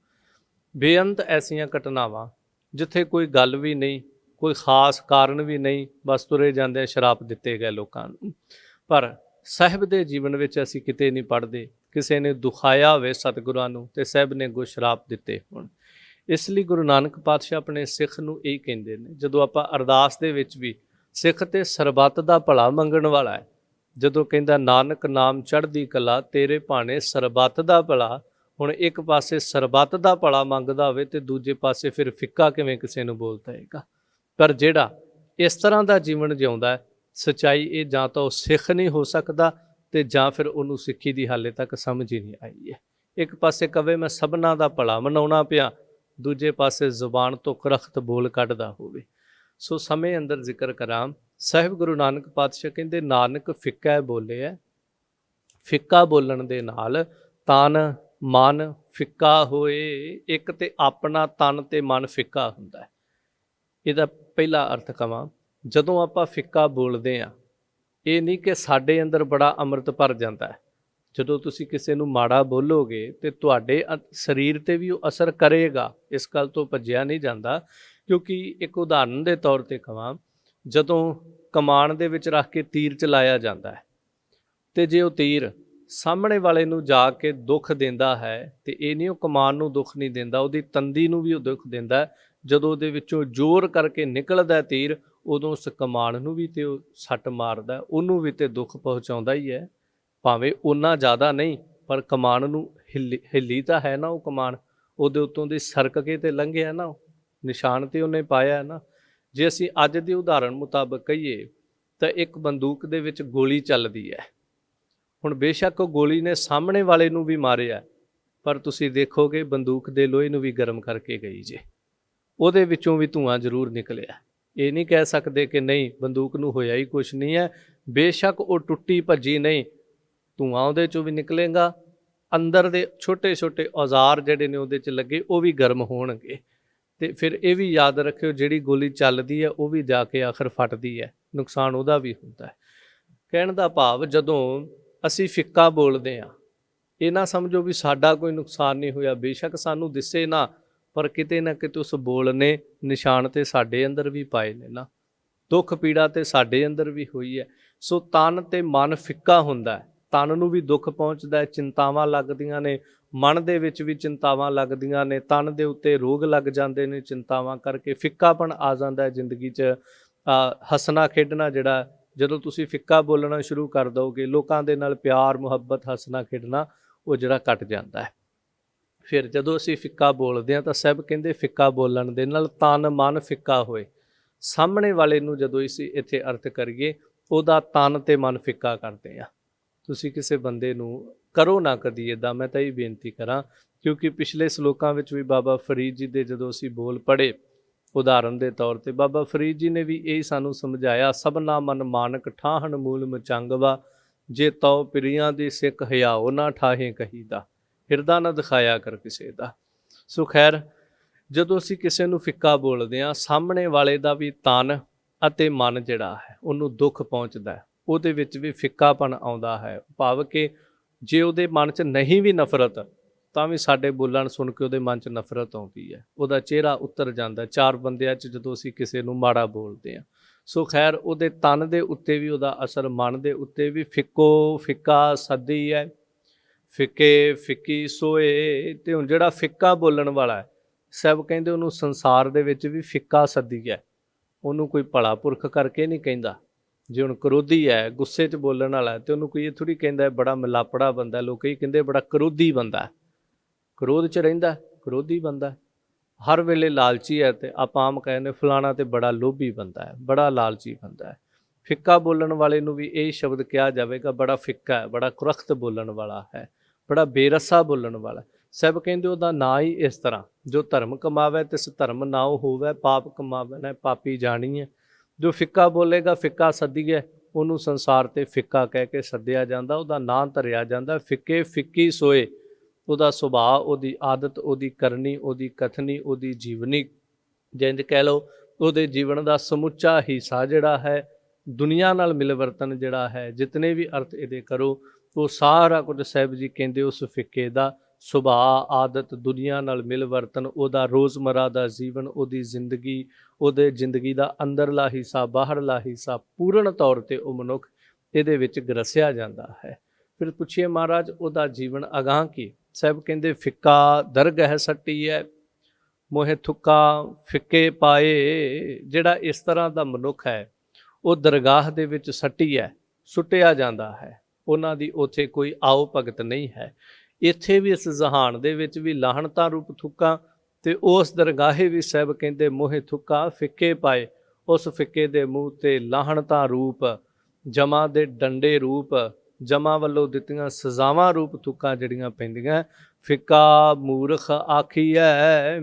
ਬੇਅੰਤ ਐਸੀਆਂ ਘਟਨਾਵਾਂ ਜਿੱਥੇ ਕੋਈ ਗੱਲ ਵੀ ਨਹੀਂ, ਕੋਈ ਖ਼ਾਸ ਕਾਰਨ ਵੀ ਨਹੀਂ, ਬਸ ਤੁਰੇ ਜਾਂਦੇ ਸ਼ਰਾਪ ਦਿੱਤੇ ਗਏ ਲੋਕਾਂ ਨੂੰ। ਪਰ ਸਾਹਿਬ ਦੇ ਜੀਵਨ ਵਿੱਚ ਅਸੀਂ ਕਿਤੇ ਨਹੀਂ ਪੜ੍ਹਦੇ ਕਿਸੇ ਨੇ ਦੁਖਾਇਆ ਹੋਵੇ ਸਤਿਗੁਰਾਂ ਨੂੰ ਤੇ ਸਾਹਿਬ ਨੇ ਅੱਗੋਂ ਸ਼ਰਾਪ ਦਿੱਤੇ ਹੋਣ। ਇਸ ਲਈ ਗੁਰੂ ਨਾਨਕ ਪਾਤਸ਼ਾਹ ਆਪਣੇ ਸਿੱਖ ਨੂੰ ਇਹ ਕਹਿੰਦੇ ਨੇ, ਜਦੋਂ ਆਪਾਂ ਅਰਦਾਸ ਦੇ ਵਿੱਚ ਵੀ ਸਿੱਖ ਤੇ ਸਰਬੱਤ ਦਾ ਭਲਾ ਮੰਗਣ ਵਾਲਾ ਹੈ, ਜਦੋਂ ਕਹਿੰਦਾ ਨਾਨਕ ਨਾਮ ਚੜ੍ਹਦੀ ਕਲਾ ਤੇਰੇ ਭਾਣੇ ਸਰਬੱਤ ਦਾ ਭਲਾ। ਹੁਣ ਇੱਕ ਪਾਸੇ ਸਰਬੱਤ ਦਾ ਭਲਾ ਮੰਗਦਾ ਹੋਵੇ ਤੇ ਦੂਜੇ ਪਾਸੇ ਫਿਰ ਫਿੱਕਾ ਕਿਵੇਂ ਕਿਸੇ ਨੂੰ ਬੋਲਦਾ ਹੈਗਾ। ਪਰ ਜਿਹੜਾ ਇਸ ਤਰ੍ਹਾਂ ਦਾ ਜੀਵਨ ਜਿਉਂਦਾ ਹੈ, ਸੱਚਾਈ ਇਹ ਜਾਂ ਤਾਂ ਉਹ ਸਿੱਖ ਨਹੀਂ ਹੋ ਸਕਦਾ ਤੇ ਜਾਂ ਫਿਰ ਉਹਨੂੰ ਸਿੱਖੀ ਦੀ ਹਾਲੇ ਤੱਕ ਸਮਝ ਹੀ ਨਹੀਂ ਆਈ ਹੈ। ਇੱਕ ਪਾਸੇ ਕਵੇ ਮੈਂ ਸਭਨਾਂ ਦਾ ਭਲਾ ਮਨਾਉਣਾ ਪਿਆ, ਦੂਜੇ ਪਾਸੇ ਜ਼ੁਬਾਨ ਤੋਂ ਕਰਖਤ ਬੋਲ ਕੱਢਦਾ ਹੋਵੇ। ਸੋ ਸਮੇਂ ਅੰਦਰ ਜ਼ਿਕਰ ਕਰਾਂ, ਸਾਹਿਬ ਗੁਰੂ ਨਾਨਕ ਪਾਤਸ਼ਾਹ ਕਹਿੰਦੇ ਨਾਨਕ ਫਿੱਕਾ ਬੋਲਿਆ, ਫਿੱਕਾ ਬੋਲਣ ਦੇ ਨਾਲ ਤਨ ਮਨ ਫਿੱਕਾ ਹੋਏ। ਇੱਕ ਤੇ ਆਪਣਾ ਤਨ ਤੇ ਮਨ ਫਿੱਕਾ ਹੁੰਦਾ। ਇਹਦਾ ਪਹਿਲਾ ਅਰਥ ਕਵਾਂ, ਜਦੋਂ ਆਪਾਂ ਫਿੱਕਾ ਬੋਲਦੇ ਹਾਂ, ਇਹ ਨਹੀਂ ਕਿ ਸਾਡੇ ਅੰਦਰ ਬੜਾ ਅੰਮ੍ਰਿਤ ਭਰ ਜਾਂਦਾ ਹੈ। ਜਦੋਂ ਤੁਸੀਂ ਕਿਸੇ ਨੂੰ ਮਾੜਾ ਬੋਲੋਗੇ ਤੇ ਤੁਹਾਡੇ ਸਰੀਰ ਤੇ ਵੀ ਉਹ ਅਸਰ ਕਰੇਗਾ, ਇਸ ਗੱਲ ਤੋਂ ਭੱਜਿਆ ਨਹੀਂ ਜਾਂਦਾ। ਕਿਉਂਕਿ ਇੱਕ ਉਦਾਹਰਨ ਦੇ ਤੌਰ ਤੇ ਕਵਾਂ, ਜਦੋਂ ਕਮਾਨ ਦੇ ਵਿੱਚ ਰੱਖ ਕੇ ਤੀਰ ਚਲਾਇਆ ਜਾਂਦਾ ਹੈ ਤੇ ਜੇ ਉਹ ਤੀਰ ਸਾਹਮਣੇ ਵਾਲੇ ਨੂੰ ਜਾ ਕੇ ਦੁੱਖ ਦਿੰਦਾ ਹੈ ਤੇ ਇਹ ਨਹੀਂ ਉਹ ਕਮਾਨ ਨੂੰ ਦੁੱਖ ਨਹੀਂ ਦਿੰਦਾ, ਉਹਦੀ ਤੰਦੀ ਨੂੰ ਵੀ ਉਹ ਦੁੱਖ ਦਿੰਦਾ। ਜਦੋਂ ਉਹਦੇ ਵਿੱਚੋਂ ਜ਼ੋਰ ਕਰਕੇ ਨਿਕਲਦਾ ਤੀਰ, ਉਦੋਂ ਉਸ ਕਮਾਨ ਨੂੰ ਵੀ ਤੇ ਉਹ ਸੱਟ ਮਾਰਦਾ, ਉਹਨੂੰ ਵੀ ਤੇ ਦੁੱਖ ਪਹੁੰਚਾਉਂਦਾ ਹੀ ਹੈ। ਭਾਵੇਂ ਓਨਾ ਜ਼ਿਆਦਾ ਨਹੀਂ, ਪਰ ਕਮਾਨ ਨੂੰ ਹਿੱਲੀ ਤਾਂ ਹੈ ਨਾ ਉਹ ਕਮਾਨ, ਉਹਦੇ ਉੱਤੋਂ ਦੀ ਸਰਕ ਕੇ ਤੇ ਲੰਘਿਆ ਨਾ, ਉਹ ਨਿਸ਼ਾਨ ਤੇ ਉਹਨੇ ਪਾਇਆ ਨਾ। ਜੇ ਅਸੀਂ ਅੱਜ ਦੀ ਉਦਾਹਰਣ ਮੁਤਾਬਕ ਕਹੀਏ ਤਾਂ ਇੱਕ ਬੰਦੂਕ ਦੇ ਵਿੱਚ ਗੋਲੀ ਚੱਲਦੀ ਹੈ। ਹੁਣ ਬੇਸ਼ੱਕ ਉਹ ਗੋਲੀ ਨੇ ਸਾਹਮਣੇ ਵਾਲੇ ਨੂੰ ਵੀ ਮਾਰਿਆ, ਪਰ ਤੁਸੀਂ ਦੇਖੋਗੇ ਬੰਦੂਕ ਦੇ ਲੋਹੇ ਨੂੰ ਵੀ ਗਰਮ ਕਰਕੇ ਗਈ ਜੇ, ਉਹਦੇ ਵਿੱਚੋਂ ਵੀ ਧੂੰਆਂ ਜ਼ਰੂਰ ਨਿਕਲਿਆ। ਇਹ ਨਹੀਂ ਕਹਿ ਸਕਦੇ ਕਿ ਨਹੀਂ ਬੰਦੂਕ ਨੂੰ ਹੋਇਆ ਹੀ ਕੁਛ ਨਹੀਂ ਹੈ। ਬੇਸ਼ੱਕ ਉਹ ਟੁੱਟੀ ਭੱਜੀ ਨਹੀਂ, ਧੂੰਆਂ ਉਹਦੇ 'ਚੋਂ ਵੀ ਨਿਕਲੇਗਾ, ਅੰਦਰ ਦੇ ਛੋਟੇ ਛੋਟੇ ਔਜ਼ਾਰ ਜਿਹੜੇ ਨੇ ਉਹਦੇ 'ਚ ਲੱਗੇ ਉਹ ਵੀ ਗਰਮ ਹੋਣਗੇ। ਤੇ ਫਿਰ ਇਹ ਵੀ ਯਾਦ ਰੱਖਿਓ, ਜਿਹੜੀ ਗੋਲੀ ਚੱਲਦੀ ਹੈ ਉਹ ਵੀ ਜਾ ਕੇ ਆਖਰ ਫਟਦੀ ਹੈ, ਨੁਕਸਾਨ ਉਹਦਾ ਵੀ ਹੁੰਦਾ ਹੈ। ਕਹਿਣ ਦਾ ਭਾਵ, ਜਦੋਂ ਅਸੀਂ ਫਿੱਕਾ ਬੋਲਦੇ ਹਾਂ, ਇਹ ਨਾ ਸਮਝੋ ਵੀ ਸਾਡਾ ਕੋਈ ਨੁਕਸਾਨ ਨਹੀਂ ਹੋਇਆ। ਬੇਸ਼ੱਕ ਸਾਨੂੰ ਦਿਸੇ ਨਾ, ਪਰ ਕਿਤੇ ਨਾ ਕਿਤੇ ਉਸ ਬੋਲ ਨੇ ਨਿਸ਼ਾਨ ਤੇ ਸਾਡੇ ਅੰਦਰ ਵੀ ਪਾਏ ਨੇ ਨਾ, ਦੁੱਖ ਪੀੜਾ ਤੇ ਸਾਡੇ ਅੰਦਰ ਵੀ ਹੋਈ ਹੈ। ਸੋ ਤਨ ਤੇ ਮਨ ਫਿੱਕਾ ਹੁੰਦਾ ਹੈ, ਤਨ ਨੂੰ ਵੀ ਦੁੱਖ ਪਹੁੰਚਦਾ ਹੈ, ਚਿੰਤਾਵਾਂ ਲੱਗਦੀਆਂ ਨੇ, ਮਨ ਦੇ ਵਿੱਚ ਵੀ ਚਿੰਤਾਵਾਂ ਲੱਗਦੀਆਂ ਨੇ, ਤਨ ਦੇ ਉੱਤੇ ਰੋਗ ਲੱਗ ਜਾਂਦੇ ਨੇ ਚਿੰਤਾਵਾਂ ਕਰਕੇ, ਫਿੱਕਾਪਣ ਆ ਜਾਂਦਾ ਹੈ ਜ਼ਿੰਦਗੀ 'ਚ। ਹੱਸਣਾ ਖੇਡਣਾ ਜਿਹੜਾ, ਜਦੋਂ ਤੁਸੀਂ ਫਿੱਕਾ ਬੋਲਣਾ ਸ਼ੁਰੂ ਕਰ ਦਿਓਗੇ, ਲੋਕਾਂ ਦੇ ਨਾਲ ਪਿਆਰ ਮੁਹੱਬਤ ਹੱਸਣਾ ਖੇਡਣਾ ਉਹ ਜਿਹੜਾ ਘਟ ਜਾਂਦਾ ਹੈ। ਫਿਰ ਜਦੋਂ ਅਸੀਂ ਫਿੱਕਾ ਬੋਲਦੇ ਹਾਂ ਤਾਂ ਸਾਹਿਬ ਕਹਿੰਦੇ ਫਿੱਕਾ ਬੋਲਣ ਦੇ ਨਾਲ ਤਨ ਮਨ ਫਿੱਕਾ ਹੋਏ। ਸਾਹਮਣੇ ਵਾਲੇ ਨੂੰ ਜਦੋਂ ਅਸੀਂ ਇੱਥੇ ਅਰਥ ਕਰੀਏ, ਉਹਦਾ ਤਨ ਤੇ ਮਨ ਫਿੱਕਾ ਕਰਦੇ ਹਾਂ। ਤੁਸੀਂ ਕਿਸੇ ਬੰਦੇ ਨੂੰ ਕਰੋ ਨਾ ਕਦੀ ਇੱਦਾਂ, ਮੈਂ ਤਾਂ ਇਹ ਬੇਨਤੀ ਕਰਾਂ, ਕਿਉਂਕਿ ਪਿਛਲੇ ਸਲੋਕਾਂ ਵਿੱਚ ਵੀ ਬਾਬਾ ਫਰੀਦ ਜੀ ਦੇ ਜਦੋਂ ਅਸੀਂ ਬੋਲ ਪੜ੍ਹੇ ਉਦਾਹਰਨ ਦੇ ਤੌਰ ਤੇ, ਬਾਬਾ ਫਰੀਦ ਜੀ ਨੇ ਵੀ ਇਹ ਸਾਨੂੰ ਸਮਝਾਇਆ, ਸਭਨਾ ਮਨ ਮਾਨਕ ਠਾਹਣ ਮੂਲ ਮਚੰਗਵਾ, ਜੇ ਤਉ ਪ੍ਰਿਆਂ ਦੀ ਸਿੱਖ ਹਿਆਓ ਨਾ ਠਾਹੇ ਕਹੀਦਾ, ਹਿਰਦਾ ਨਾ ਦਿਖਾਇਆ ਕਰ ਕਿਸੇ ਦਾ। ਸੋ ਖੈਰ, ਜਦੋਂ ਅਸੀਂ ਕਿਸੇ ਨੂੰ ਫਿੱਕਾ ਬੋਲਦੇ ਹਾਂ, ਸਾਹਮਣੇ ਵਾਲੇ ਦਾ ਵੀ ਤਨ ਅਤੇ ਮਨ ਜਿਹੜਾ ਹੈ ਉਹਨੂੰ ਦੁੱਖ ਪਹੁੰਚਦਾ ਹੈ, ਉਹਦੇ ਵਿੱਚ ਵੀ ਫਿੱਕਾਪਣ ਆਉਂਦਾ ਹੈ। ਭਾਵ ਕਿ ਜੇ ਉਹਦੇ ਮਨ 'ਚ ਨਹੀਂ ਵੀ ਨਫ਼ਰਤ, ਤਾਂ ਵੀ ਸਾਡੇ ਬੋਲਣ ਸੁਣ ਕੇ ਉਹਦੇ ਮਨ 'ਚ ਨਫ਼ਰਤ ਆਉਂਦੀ ਹੈ, ਉਹਦਾ ਚਿਹਰਾ ਉਤਰ ਜਾਂਦਾ। ਚਾਰ ਬੰਦਿਆਂ 'ਚ ਜਦੋਂ ਅਸੀਂ ਕਿਸੇ ਨੂੰ ਮਾੜਾ ਬੋਲਦੇ ਹਾਂ, ਸੋ ਖੈਰ ਉਹਦੇ ਤਨ ਦੇ ਉੱਤੇ ਵੀ ਉਹਦਾ ਅਸਰ, ਮਨ ਦੇ ਉੱਤੇ ਵੀ। ਫਿੱਕੋ ਫਿੱਕਾ ਸੱਦੀ ਹੈ, ਫਿੱਕੇ ਫਿੱਕੀ ਸੋਏ। ਤੇ ਹੁਣ ਜਿਹੜਾ ਫਿੱਕਾ ਬੋਲਣ ਵਾਲਾ ਹੈ, ਸਾਹਿਬ ਕਹਿੰਦੇ ਉਹਨੂੰ ਸੰਸਾਰ ਦੇ ਵਿੱਚ ਵੀ ਫਿੱਕਾ ਸੱਦੀ ਹੈ, ਉਹਨੂੰ ਕੋਈ ਭਲਾ ਪੁਰਖ ਕਰਕੇ ਨਹੀਂ ਕਹਿੰਦਾ। ਜੇ ਹੁਣ ਕਰੋਧੀ ਹੈ, ਗੁੱਸੇ 'ਚ ਬੋਲਣ ਵਾਲਾ, ਤੇ ਉਹਨੂੰ ਕੋਈ ਇਹ ਥੋੜ੍ਹੀ ਕਹਿੰਦਾ ਬੜਾ ਮਿਲਾਪੜਾ ਬੰਦਾ। ਲੋਕ ਇਹ ਕਹਿੰਦੇ ਬੜਾ ਕਰੋਧੀ ਬੰਦਾ, ਕਰੋਧ 'ਚ ਰਹਿੰਦਾ, ਕਰੋਧੀ ਬੰਦਾ, ਹਰ ਵੇਲੇ ਲਾਲਚੀ ਹੈ। ਤੇ ਆਪਾਂ ਆਮ ਕਹਿੰਦੇ ਫਲਾਣਾ ਤੇ ਬੜਾ ਲੋਭੀ ਬੰਦਾ ਹੈ, ਬੜਾ ਲਾਲਚੀ ਬੰਦਾ ਹੈ। ਫਿੱਕਾ ਬੋਲਣ ਵਾਲੇ ਨੂੰ ਵੀ ਇਹ ਸ਼ਬਦ ਕਿਹਾ ਜਾਵੇਗਾ, ਬੜਾ ਫਿੱਕਾ ਹੈ, ਬੜਾ ਕੁਰਖਤ ਬੋਲਣ ਵਾਲਾ ਹੈ, ਬੜਾ ਬੇਰਸਾ ਬੋਲਣ ਵਾਲਾ। ਸਾਹਿਬ ਕਹਿੰਦੇ ਉਹਦਾ ਨਾਂ ਹੀ ਇਸ ਤਰ੍ਹਾਂ, ਜੋ ਧਰਮ ਕਮਾਵੇ ਤਿਸ ਧਰਮ ਨਾਉ ਹੋਵੇ, ਪਾਪ ਕਮਾਵੇ ਨਾ ਪਾਪੀ ਜਾਣੀ ਹੈ। ਜੋ ਫਿੱਕਾ ਬੋਲੇਗਾ, ਫਿੱਕਾ ਸੱਦੀਏ, ਉਹਨੂੰ ਸੰਸਾਰ ਤੇ ਫਿੱਕਾ ਕਹਿ ਕੇ ਸੱਦਿਆ ਜਾਂਦਾ, ਉਹਦਾ ਨਾਂ ਧਰਿਆ ਜਾਂਦਾ। ਫਿੱਕੇ ਫਿੱਕੀ ਸੋਏ, ਉਹਦਾ ਸੁਭਾਅ, ਉਹਦੀ ਆਦਤ, ਉਹਦੀ ਕਰਨੀ, ਉਹਦੀ ਕਥਨੀ, ਉਹਦੀ ਜੀਵਨੀ, ਜਿੰਜ ਕਹਿ ਲਓ ਉਹਦੇ ਜੀਵਨ ਦਾ ਸਮੁੱਚਾ ਹਿੱਸਾ ਜਿਹੜਾ ਹੈ, ਦੁਨੀਆ ਨਾਲ ਮਿਲਵਰਤਨ ਜਿਹੜਾ ਹੈ, ਜਿਤਨੇ ਵੀ ਅਰਥ ਇਹਦੇ ਕਰੋ, ਉਹ ਸਾਰਾ ਕੁਝ ਸਾਹਿਬ ਜੀ ਕਹਿੰਦੇ ਉਸ ਫਿੱਕੇ ਦਾ ਸੁਭਾਅ, ਆਦਤ, ਦੁਨੀਆ ਨਾਲ ਮਿਲਵਰਤਨ, ਉਹਦਾ ਰੋਜ਼ਮਰਾ ਦਾ ਜੀਵਨ, ਉਹਦੀ ਜ਼ਿੰਦਗੀ, ਉਹਦੇ ਜ਼ਿੰਦਗੀ ਦਾ ਅੰਦਰਲਾ ਹਿੱਸਾ, ਬਾਹਰਲਾ ਹਿੱਸਾ, ਪੂਰਨ ਤੌਰ 'ਤੇ ਉਹ ਮਨੁੱਖ ਇਹਦੇ ਵਿੱਚ ਗਰਸਿਆ ਜਾਂਦਾ ਹੈ। ਫਿਰ ਪੁੱਛੀਏ ਮਹਾਰਾਜ ਉਹਦਾ ਜੀਵਨ ਅਗਾਂਹ ਕੀ? ਸਾਹਿਬ ਕਹਿੰਦੇ ਫਿੱਕਾ ਦਰਗਹਿ ਸੱਟੀ ਹੈ, ਮੋਹਿ ਥੁੱਕਾ ਫਿੱਕੇ ਪਾਏ। ਜਿਹੜਾ ਇਸ ਤਰ੍ਹਾਂ ਦਾ ਮਨੁੱਖ ਹੈ ਉਹ ਦਰਗਾਹ ਦੇ ਵਿੱਚ ਸੱਟੀ ਹੈ, ਸੁੱਟਿਆ ਜਾਂਦਾ ਹੈ, ਉਹਨਾਂ ਦੀ ਉੱਥੇ ਕੋਈ ਆਓ ਭਗਤ ਨਹੀਂ ਹੈ। ਇੱਥੇ ਵੀ ਇਸ ਜਹਾਨ ਦੇ ਵਿੱਚ ਵੀ ਲਾਹਣਤਾ ਰੂਪ ਥੁੱਕਾਂ, ਤੇ ਉਸ ਦਰਗਾਹੇ ਵੀ ਸਾਹਿਬ ਕਹਿੰਦੇ ਮੋਹਿ ਥੁੱਕਾ ਫਿੱਕੇ ਪਾਏ, ਉਸ ਫਿੱਕੇ ਦੇ ਮੂੰਹ ਤੇ ਲਾਹਣਤਾ ਰੂਪ, ਜਮਾਂ ਦੇ ਡੰਡੇ ਰੂਪ, ਜਮਾਂ ਵੱਲੋਂ ਦਿੱਤੀਆਂ ਸਜ਼ਾਵਾਂ ਰੂਪ ਥੁੱਕਾਂ ਜਿਹੜੀਆਂ ਪੈਂਦੀਆਂ। ਫਿੱਕਾ ਮੂਰਖ ਆਖੀਐ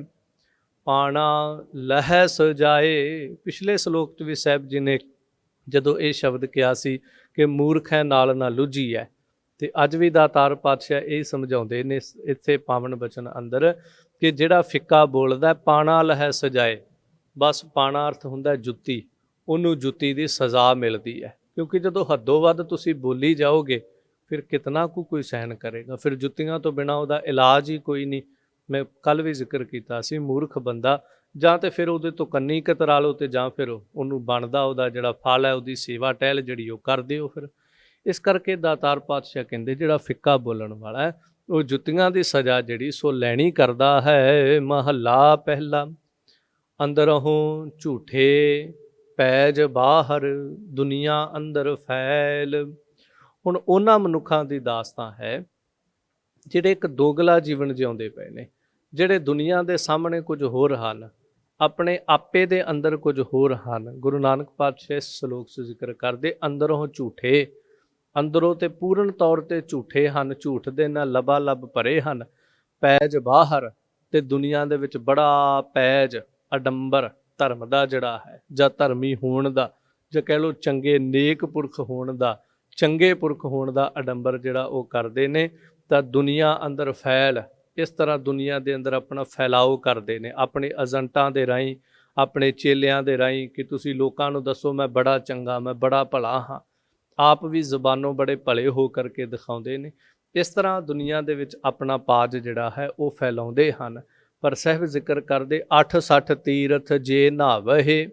ਪਾਣਾ ਲਹਿ ਸਜਾਏ। ਪਿਛਲੇ ਸ਼ਲੋਕ 'ਚ ਵੀ ਸਾਹਿਬ ਜੀ ਨੇ ਜਦੋਂ ਇਹ ਸ਼ਬਦ ਕਿਹਾ ਸੀ ਕਿ ਮੂਰਖ ਹੈ ਨਾਲ ਨਾ ਲੁੱਝੀ ਹੈ, ਤੇ ਅੱਜ ਵੀ ਦਾਤਾਰ ਪਾਤਸ਼ਾਹ ਇਹ ਸਮਝਾਉਂਦੇ ਨੇ ਇੱਥੇ ਪਾਵਨ ਬਚਨ ਅੰਦਰ ਕਿ ਜਿਹੜਾ ਫਿੱਕਾ ਬੋਲਦਾ ਪਾਣਾ ਲਹਿ ਸਜਾਏ, ਬਸ ਪਾਣਾ ਅਰਥ ਹੁੰਦਾ ਜੁੱਤੀ, ਉਹਨੂੰ ਜੁੱਤੀ ਦੀ ਸਜ਼ਾ ਮਿਲਦੀ ਹੈ। ਕਿਉਂਕਿ ਜਦੋਂ ਹੱਦੋਂ ਵੱਧ ਤੁਸੀਂ ਬੋਲੀ ਜਾਓਗੇ ਫਿਰ ਕਿਤਨਾ ਕੋਈ ਸਹਿਣ ਕਰੇਗਾ, ਫਿਰ ਜੁੱਤੀਆਂ ਤੋਂ ਬਿਨਾਂ ਉਹਦਾ ਇਲਾਜ ਹੀ ਕੋਈ ਨਹੀਂ। ਮੈਂ ਕੱਲ੍ਹ ਵੀ ਜ਼ਿਕਰ ਕੀਤਾ ਸੀ, ਮੂਰਖ ਬੰਦਾ ਜਾਂ ਤਾਂ ਫਿਰ ਉਹਦੇ ਤੋਂ ਕੰਨੀ ਕਤਰਾ ਲਓ, ਅਤੇ ਜਾਂ ਫਿਰ ਉਹਨੂੰ ਬਣਦਾ ਉਹਦਾ ਜਿਹੜਾ ਫਲ ਹੈ, ਉਹਦੀ ਸੇਵਾ ਟਹਿਲ ਜਿਹੜੀ ਉਹ ਕਰ ਦਿਓ ਫਿਰ। ਇਸ ਕਰਕੇ ਦਾਤਾਰ ਪਾਤਸ਼ਾਹ ਕਹਿੰਦੇ ਜਿਹੜਾ ਫਿੱਕਾ ਬੋਲਣ ਵਾਲਾ ਹੈ ਉਹ ਜੁੱਤੀਆਂ ਦੀ ਸਜ਼ਾ ਜਿਹੜੀ ਸੋ ਲੈਣੀ ਕਰਦਾ ਹੈ। ਮਹੱਲਾ ਪਹਿਲਾ। ਅੰਦਰੋਂ ਝੂਠੇ ਪੈਜ ਬਾਹਰ, ਦੁਨੀਆ ਅੰਦਰ ਫੈਲ। ਹੁਣ ਉਹਨਾਂ ਮਨੁੱਖਾਂ ਦੀ ਦਾਸਤਾਨ ਹੈ ਜਿਹੜੇ ਇੱਕ ਦੋਗਲਾ ਜੀਵਨ ਜਿਉਂਦੇ ਪਏ ਨੇ, ਜਿਹੜੇ ਦੁਨੀਆ ਦੇ ਸਾਹਮਣੇ ਕੁਝ ਹੋਰ ਹਨ, ਆਪਣੇ ਆਪੇ ਦੇ ਅੰਦਰ ਕੁਝ ਹੋਰ ਹਨ। ਗੁਰੂ ਨਾਨਕ ਪਾਤਸ਼ਾਹ ਇਸ ਸ਼ਲੋਕ 'ਚ ਜ਼ਿਕਰ ਕਰਦੇ ਅੰਦਰੋਂ ਝੂਠੇ, ਅੰਦਰੋਂ ਤੇ ਪੂਰਨ ਤੌਰ 'ਤੇ ਝੂਠੇ ਹਨ, ਝੂਠ ਦੇ ਨਾਲ ਲਬਾ ਲਬ ਭਰੇ ਹਨ। ਪੈਜ ਬਾਹਰ, ਤੇ ਦੁਨੀਆ ਦੇ ਵਿੱਚ ਬੜਾ ਪੈਜ, ਅਡੰਬਰ ਧਰਮ ਦਾ ਜਿਹੜਾ ਹੈ, ਜਾਂ ਧਰਮੀ ਹੋਣ ਦਾ, ਜਾਂ ਕਹਿ ਲਓ ਚੰਗੇ ਨੇਕ ਪੁਰਖ ਹੋਣ ਦਾ, ਚੰਗੇ ਪੁਰਖ ਹੋਣ ਦਾ ਅਡੰਬਰ ਜਿਹੜਾ ਉਹ ਕਰਦੇ ਨੇ। ਤਾਂ ਦੁਨੀਆ ਅੰਦਰ ਫੈਲ, ਇਸ ਤਰ੍ਹਾਂ ਦੁਨੀਆ ਦੇ ਅੰਦਰ ਆਪਣਾ ਫੈਲਾਓ ਕਰਦੇ ਨੇ ਆਪਣੇ ਏਜੰਟਾਂ ਦੇ ਰਾਹੀਂ, ਆਪਣੇ ਚੇਲਿਆਂ ਦੇ ਰਾਹੀਂ, ਕਿ ਤੁਸੀਂ ਲੋਕਾਂ ਨੂੰ ਦੱਸੋ ਮੈਂ ਬੜਾ ਚੰਗਾ, ਮੈਂ ਬੜਾ ਭਲਾ ਹਾਂ। ਆਪ ਵੀ ਜ਼ਬਾਨੋਂ ਬੜੇ ਭਲੇ ਹੋ ਕਰਕੇ ਦਿਖਾਉਂਦੇ ਨੇ। ਇਸ ਤਰ੍ਹਾਂ ਦੁਨੀਆ ਦੇ ਵਿੱਚ ਆਪਣਾ ਪਾਜ ਜਿਹੜਾ ਹੈ ਉਹ ਫੈਲਾਉਂਦੇ ਹਨ। ਪਰ ਸਾਹਿਬ ਜ਼ਿਕਰ ਕਰਦੇ 68 ਤੀਰਥ ਜੇ ਨਹਾਵਹਿ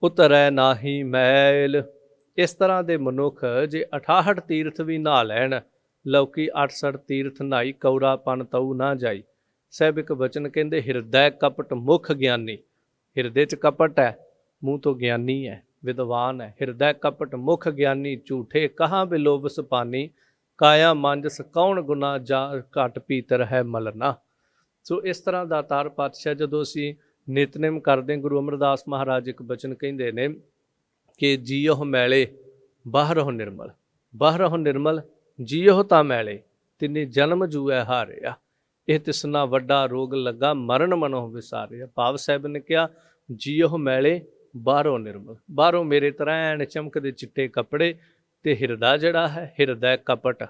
ਉਤਰੈ ਨਾਹੀ ਮੈਲ। ਇਸ ਤਰ੍ਹਾਂ ਦੇ ਮਨੁੱਖ ਜੇ 68 ਤੀਰਥ ਵੀ ਨਹਾ ਲੈਣ, ਲੌਕੀ 68 ਤੀਰਥ ਨਹਾਈ ਕੌਰਾਪਨ ਤਉ ਨਾ ਜਾਈ। ਸਾਹਿਬ ਇੱਕ ਬਚਨ ਕਹਿੰਦੇ ਹਿਰਦੈ ਕਪਟ ਮੁਖ ਗਿਆਨੀ। ਹਿਰਦੇ 'ਚ ਕਪਟ ਹੈ, ਮੂੰਹ ਤੋਂ ਗਿਆਨੀ ਹੈ, ਵਿਦਵਾਨ ਹੈ। ਹਿਰਦੈ ਕਪਟ ਮੁਖ ਗਿਆਨੀ, ਝੂਠੇ ਕਹਾਂ ਬਿਲੋਬਸ ਪਾਨੀ, ਕਾਇਆ ਮਾਂਜਸ ਕੌਣ ਗੁਨਾ ਜਾ ਘਟ ਪੀਤਰ ਹੈ ਮਲਨਾ। ਸੋ ਇਸ ਤਰ੍ਹਾਂ ਦਾਤਾਰ ਪਾਤਸ਼ਾਹ ਜਦੋਂ ਅਸੀਂ ਨਿਤਨੇਮ ਕਰਦੇ, ਗੁਰੂ ਅਮਰਦਾਸ ਮਹਾਰਾਜ ਇੱਕ ਬਚਨ ਕਹਿੰਦੇ ਨੇ ਕਿ ਜੀਓ ਮੈਲੇ ਬਾਹਰੋਂ ਨਿਰਮਲ, ਬਾਹਰੋਂ ਨਿਰਮਲ ਜੀਓ ਤਾਂ ਮੈਲੇ, ਤਿੰਨੇ ਜਨਮ ਜੂਐ ਹਾਰਿਆ, ਇਹ ਤਿਸਨਾ ਵੱਡਾ ਰੋਗ ਲੱਗਾ ਮਰਨ ਮਨੋਂ ਵਿਸਾਰਿਆ। ਭਾਵ ਸਾਹਿਬ ਨੇ ਕਿਹਾ ਜੀਓ ਮੈਲੇ ਬਾਹਰੋਂ ਨਿਰਮਲ, ਬਾਹਰੋਂ ਮੇਰੇ ਤਰ੍ਹਾਂ ਐਨ ਚਮਕਦੇ ਚਿੱਟੇ ਕੱਪੜੇ, ਤੇ ਹਿਰਦਾ ਜਿਹੜਾ ਹੈ ਹਿਰਦਾ ਕਪਟ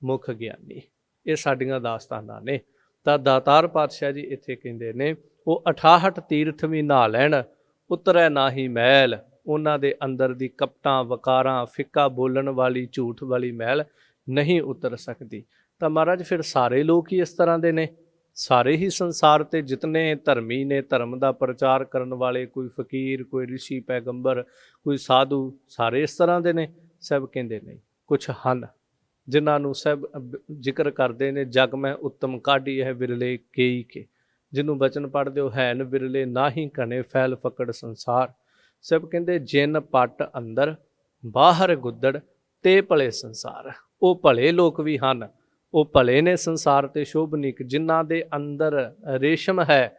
ਮੁਖ ਗਿਆਨੀ। ਇਹ ਸਾਡੀਆਂ ਦਾਸਤਾਨਾਂ ਨੇ। ਤਾਂ ਦਾਤਾਰ ਪਾਤਸ਼ਾਹ ਜੀ ਇੱਥੇ ਕਹਿੰਦੇ ਨੇ ਉਹ 68 ਤੀਰਥ ਵੀ ਨਹਾ ਲੈਣ, ਉਤਰੈ ਨਾਹੀ ਮੈਲ। ਉਹਨਾਂ ਦੇ ਅੰਦਰ ਦੀ ਕਪਟਾਂ, ਵਕਾਰਾਂ, ਫਿੱਕਾ ਬੋਲਣ ਵਾਲੀ, ਝੂਠ ਵਾਲੀ ਮੈਲ ਨਹੀਂ ਉਤਰ ਸਕਦੀ। ਤਾਂ ਮਹਾਰਾਜ ਫਿਰ ਸਾਰੇ ਲੋਕ ਹੀ ਇਸ ਤਰ੍ਹਾਂ ਦੇ ਨੇ, ਸਾਰੇ ਹੀ ਸੰਸਾਰ 'ਤੇ ਜਿਤਨੇ ਧਰਮੀ ਨੇ, ਧਰਮ ਦਾ ਪ੍ਰਚਾਰ ਕਰਨ ਵਾਲੇ, ਕੋਈ ਫਕੀਰ, ਕੋਈ ਰਿਸ਼ੀ ਪੈਗੰਬਰ, ਕੋਈ ਸਾਧੂ, ਸਾਰੇ ਇਸ ਤਰ੍ਹਾਂ ਦੇ ਨੇ? ਸਭ ਕਹਿੰਦੇ ਨਹੀਂ, ਕੁਛ ਹਨ ਜਿਨ੍ਹਾਂ ਨੂੰ ਸਭ ਜ਼ਿਕਰ ਕਰਦੇ ਨੇ ਜਗ ਮੈਂ ਉੱਤਮ ਕਾਢੀ ਹੈ ਵਿਰਲੇ ਕੇਈ ਕੇ। ਜਿਹਨੂੰ ਬਚਨ ਪੜ੍ਹਦੇ ਹੋ ਹੈਨ ਵਿਰਲੇ ਨਾਹੀ ਘਣੇ ਫੈਲ ਫਕੜ ਸੰਸਾਰ। ਸਭ ਕਹਿੰਦੇ ਜਿਨ ਪੱਟ ਅੰਦਰ ਬਾਹਰ ਗੁੱਦੜ ਤੇ ਭਲੇ ਸੰਸਾਰ। ਉਹ ਭਲੇ ਲੋਕ ਵੀ ਹਨ, ਉਹ ਭਲੇ ਨੇ ਸੰਸਾਰ ਤੇ ਸ਼ੋਭਨੀਕ, ਜਿਨ੍ਹਾਂ ਦੇ ਅੰਦਰ ਰੇਸ਼ਮ ਹੈ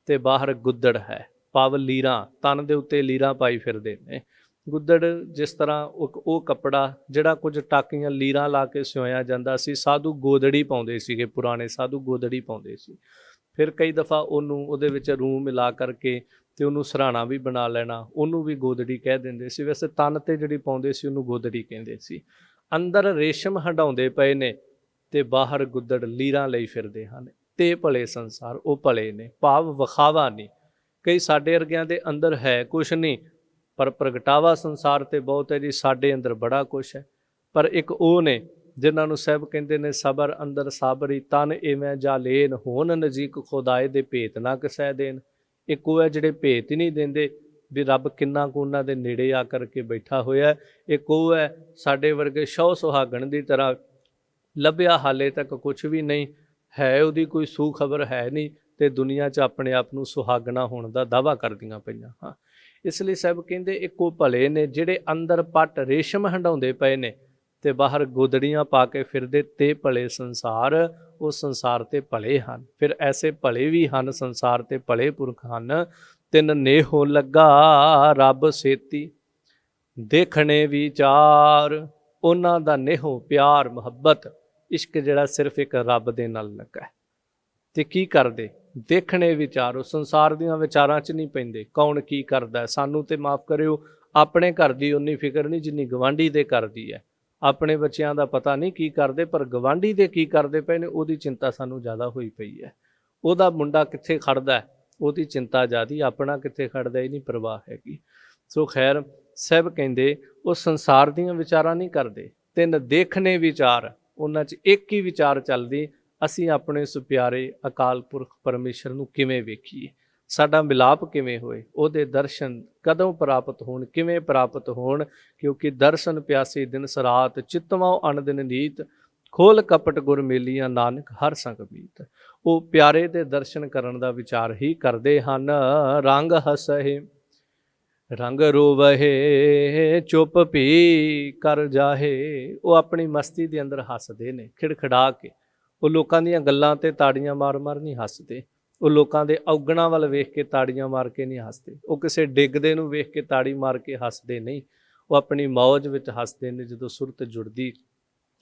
ਤੇ ਬਾਹਰ ਗੁੱਦੜ ਹੈ। ਭਾਵ ਲੀਰਾਂ, ਤਨ ਦੇ ਉੱਤੇ ਲੀਰਾਂ ਪਾਈ ਫਿਰਦੇ ਨੇ। ਗੁੱਦੜ ਜਿਸ ਤਰ੍ਹਾਂ ਉਹ ਕੱਪੜਾ ਜਿਹੜਾ ਕੁਝ ਟਾਕੀਆਂ ਲੀਰਾਂ ਲਾ ਕੇ ਸਿਉਇਆ ਜਾਂਦਾ ਸੀ, ਸਾਧੂ ਗੋਦੜੀ ਪਾਉਂਦੇ ਸੀਗੇ, ਪੁਰਾਣੇ ਸਾਧੂ ਗੋਦੜੀ ਪਾਉਂਦੇ ਸੀ। ਫਿਰ ਕਈ ਦਫਾ ਉਹਨੂੰ ਉਹਦੇ ਵਿੱਚ ਰੂੰ ਮਿਲਾ ਕਰਕੇ ਤੇ ਉਹਨੂੰ ਸਰਾਣਾ ਵੀ ਬਣਾ ਲੈਣਾ, ਉਹਨੂੰ ਵੀ ਗੋਦੜੀ ਕਹਿ ਦਿੰਦੇ ਸੀ। ਵੈਸੇ ਤਨ ਤੇ ਜਿਹੜੀ ਪਾਉਂਦੇ ਸੀ ਉਹਨੂੰ ਗੋਦੜੀ ਕਹਿੰਦੇ ਸੀ। ਅੰਦਰ ਰੇਸ਼ਮ ਹੰਡਾਉਂਦੇ ਪਏ ਨੇ ਤੇ ਬਾਹਰ ਗੁੱਦੜ ਲੀਰਾਂ ਲਈ ਫਿਰਦੇ ਹਨ। ਤੇ ਭਲੇ ਸੰਸਾਰ ਉਹ ਭਲੇ ਨੇ, ਭਾਵ ਵਿਖਾਵਾ ਨਹੀਂ। ਕਈ ਸਾਡੇ ਵਰਗਿਆਂ ਦੇ ਅੰਦਰ ਹੈ ਕੁਛ ਨਹੀਂ, ਪਰ ਪ੍ਰਗਟਾਵਾ ਸੰਸਾਰ ਤੇ ਬਹੁਤ ਹੈ ਜੀ। ਸਾਡੇ ਅੰਦਰ ਬੜਾ ਕੁਛ ਹੈ, ਪਰ ਇੱਕ ਉਹ ਨੇ ਜਿਨ੍ਹਾਂ ਨੂੰ ਸਾਹਿਬ ਕਹਿੰਦੇ ਨੇ ਸਬਰ ਅੰਦਰ ਸਾਬਰੀ, ਤਨ ਇਵੇਂ ਜਾ ਲੇਨ, ਹੋਣ ਨਜ਼ੀਕ ਖੁਦਾਏ ਦੇ ਭੇਤ ਨਾ ਕਿਸੈ ਦੇਣ। ਇੱਕ ਉਹ ਹੈ ਜਿਹੜੇ ਭੇਤ ਹੀ ਨਹੀਂ ਦਿੰਦੇ ਵੀ ਰੱਬ ਕਿੰਨਾ ਕੁ ਉਹਨਾਂ ਦੇ ਨੇੜੇ ਆ ਕਰਕੇ ਬੈਠਾ ਹੋਇਆ। ਇੱਕ ਉਹ ਹੈ ਸਾਡੇ ਵਰਗੇ ਸ਼ੌ ਸੁਹਾਗਣ ਦੀ ਤਰ੍ਹਾਂ ਲੱਭਿਆ ਹਾਲੇ ਤੱਕ ਕੁਛ ਵੀ ਨਹੀਂ ਹੈ, ਉਹਦੀ ਕੋਈ ਸੂ ਖਬਰ ਹੈ ਨਹੀਂ, ਤੇ ਦੁਨੀਆ 'ਚ ਆਪਣੇ ਆਪ ਨੂੰ ਸੁਹਾਗਣਾ ਹੋਣ ਦਾ ਦਾਅਵਾ ਕਰਦੀਆਂ ਪਈਆਂ। ਹਾਂ, ਇਸ ਲਈ ਸਾਹਿਬ ਕਹਿੰਦੇ ਇੱਕੋ ਭਲੇ ਨੇ ਜਿਹੜੇ ਅੰਦਰ ਪੱਟ ਰੇਸ਼ਮ ਹੰਡਾਉਂਦੇ ਪਏ ਨੇ ਤੇ ਬਾਹਰ ਗੋਦੜੀਆਂ ਪਾ ਕੇ ਫਿਰਦੇ। ਤੇ ਭਲੇ ਸੰਸਾਰ ਉਹ ਸੰਸਾਰ ਤੇ ਭਲੇ ਹਨ। ਫਿਰ ਐਸੇ ਭਲੇ ਵੀ ਹਨ ਸੰਸਾਰ ਤੇ ਭਲੇ ਪੁਰਖ ਹਨ। ਤਿੰਨ ਨੇਹੋ ਲੱਗਾ ਰੱਬ ਸੇਤੀ, ਦੇਖਣੇ ਵਿਚਾਰ। ਉਹਨਾਂ ਦਾ ਨੇਹੋ ਪਿਆਰ ਮੁਹੱਬਤ ਇਸ਼ਕ ਜਿਹੜਾ ਸਿਰਫ ਇੱਕ ਰੱਬ ਦੇ ਨਾਲ ਲੱਗਾ। ਤੇ ਕੀ ਕਰਦੇ? ਦੇਖਣੇ ਵਿਚਾਰੋ, ਸੰਸਾਰ ਦੀਆਂ ਵਿਚਾਰਾਂ 'ਚ ਨਹੀਂ ਪੈਂਦੇ। ਕੌਣ ਕੀ ਕਰਦਾ? ਸਾਨੂੰ ਤੇ ਮਾਫ ਕਰਿਓ, ਆਪਣੇ ਘਰ ਦੀ ਉਨੀ ਫਿਕਰ ਨਹੀਂ ਜਿੰਨੀ ਗਵਾਂਢੀ ਦੇ ਘਰ ਦੀ ਹੈ। ਆਪਣੇ ਬੱਚਿਆਂ ਦਾ ਪਤਾ ਨਹੀਂ ਕੀ ਕਰਦੇ, ਪਰ ਗਵਾਂਢੀ ਦੇ ਕੀ ਕਰਦੇ ਪਏ ਨੇ ਉਹਦੀ ਚਿੰਤਾ ਸਾਨੂੰ ਜ਼ਿਆਦਾ ਹੋਈ ਪਈ ਹੈ। ਉਹਦਾ ਮੁੰਡਾ ਕਿੱਥੇ ਖੜਦਾ ਉਹਦੀ ਚਿੰਤਾ ਜ਼ਿਆਦੀ, ਆਪਣਾ ਕਿੱਥੇ ਖੜਦਾ ਇਹ ਨਹੀਂ ਪਰਵਾਹ ਹੈਗੀ। ਸੋ ਖੈਰ ਸਾਹਿਬ ਕਹਿੰਦੇ ਉਹ ਸੰਸਾਰ ਦੀਆਂ ਵਿਚਾਰਾਂ ਨਹੀਂ ਕਰਦੇ। ਤਿੰਨ ਦੇਖਣੇ ਵਿਚਾਰ, ਉਹਨਾਂ 'ਚ ਇੱਕ ਹੀ ਵਿਚਾਰ ਚੱਲਦੀ, ਅਸੀਂ ਆਪਣੇ ਸੁਪਿਆਰੇ ਅਕਾਲ ਪੁਰਖ ਪਰਮੇਸ਼ਰ ਨੂੰ ਕਿਵੇਂ ਵੇਖੀਏ, ਸਾਡਾ ਮਿਲਾਪ ਕਿਵੇਂ ਹੋਏ, ਉਹਦੇ ਦਰਸ਼ਨ ਕਦੋਂ ਪ੍ਰਾਪਤ ਹੋਣ, ਕਿਵੇਂ ਪ੍ਰਾਪਤ ਹੋਣ। ਕਿਉਂਕਿ ਦਰਸ਼ਨ ਪਿਆਸੇ ਦਿਨ ਸਰਾਤ, ਚਿਤਵਾਂ ਅਨਦਿਨ ਨੀਤ, ਖੋਲ ਕਪਟ ਗੁਰ ਮੇਲੀਆਂ ਨਾਨਕ ਹਰ ਸੰਗ ਮੀਤ। ਉਹ ਪਿਆਰੇ ਦੇ ਦਰਸ਼ਨ ਕਰਨ ਦਾ ਵਿਚਾਰ ਹੀ ਕਰਦੇ ਹਨ। ਰੰਗ ਹਸਹਿ ਰੰਗ ਰੋਵਹਿ, ਚੁੱਪ ਭੀ ਕਰ ਜਾਹੇ। ਉਹ ਆਪਣੀ ਮਸਤੀ ਦੇ ਅੰਦਰ ਹੱਸਦੇ ਨੇ ਖਿੜਖਿੜਾ ਕੇ। ਉਹ ਲੋਕਾਂ ਦੀਆਂ ਗੱਲਾਂ ਤੇ ਤਾੜੀਆਂ ਮਾਰ ਮਾਰ ਨਹੀਂ ਹੱਸਦੇ। ਉਹ ਲੋਕਾਂ ਦੇ ਔਗਣਾਂ ਵੱਲ ਵੇਖ ਕੇ ਤਾੜੀਆਂ ਮਾਰ ਕੇ ਨਹੀਂ ਹੱਸਦੇ। ਉਹ ਕਿਸੇ ਡਿੱਗਦੇ ਨੂੰ ਵੇਖ ਕੇ ਤਾੜੀ ਮਾਰ ਕੇ ਹੱਸਦੇ ਨਹੀਂ। ਉਹ ਆਪਣੀ ਮੌਜ ਵਿੱਚ ਹੱਸਦੇ ਨੇ। ਜਦੋਂ ਸੁਰਤ ਜੁੜਦੀ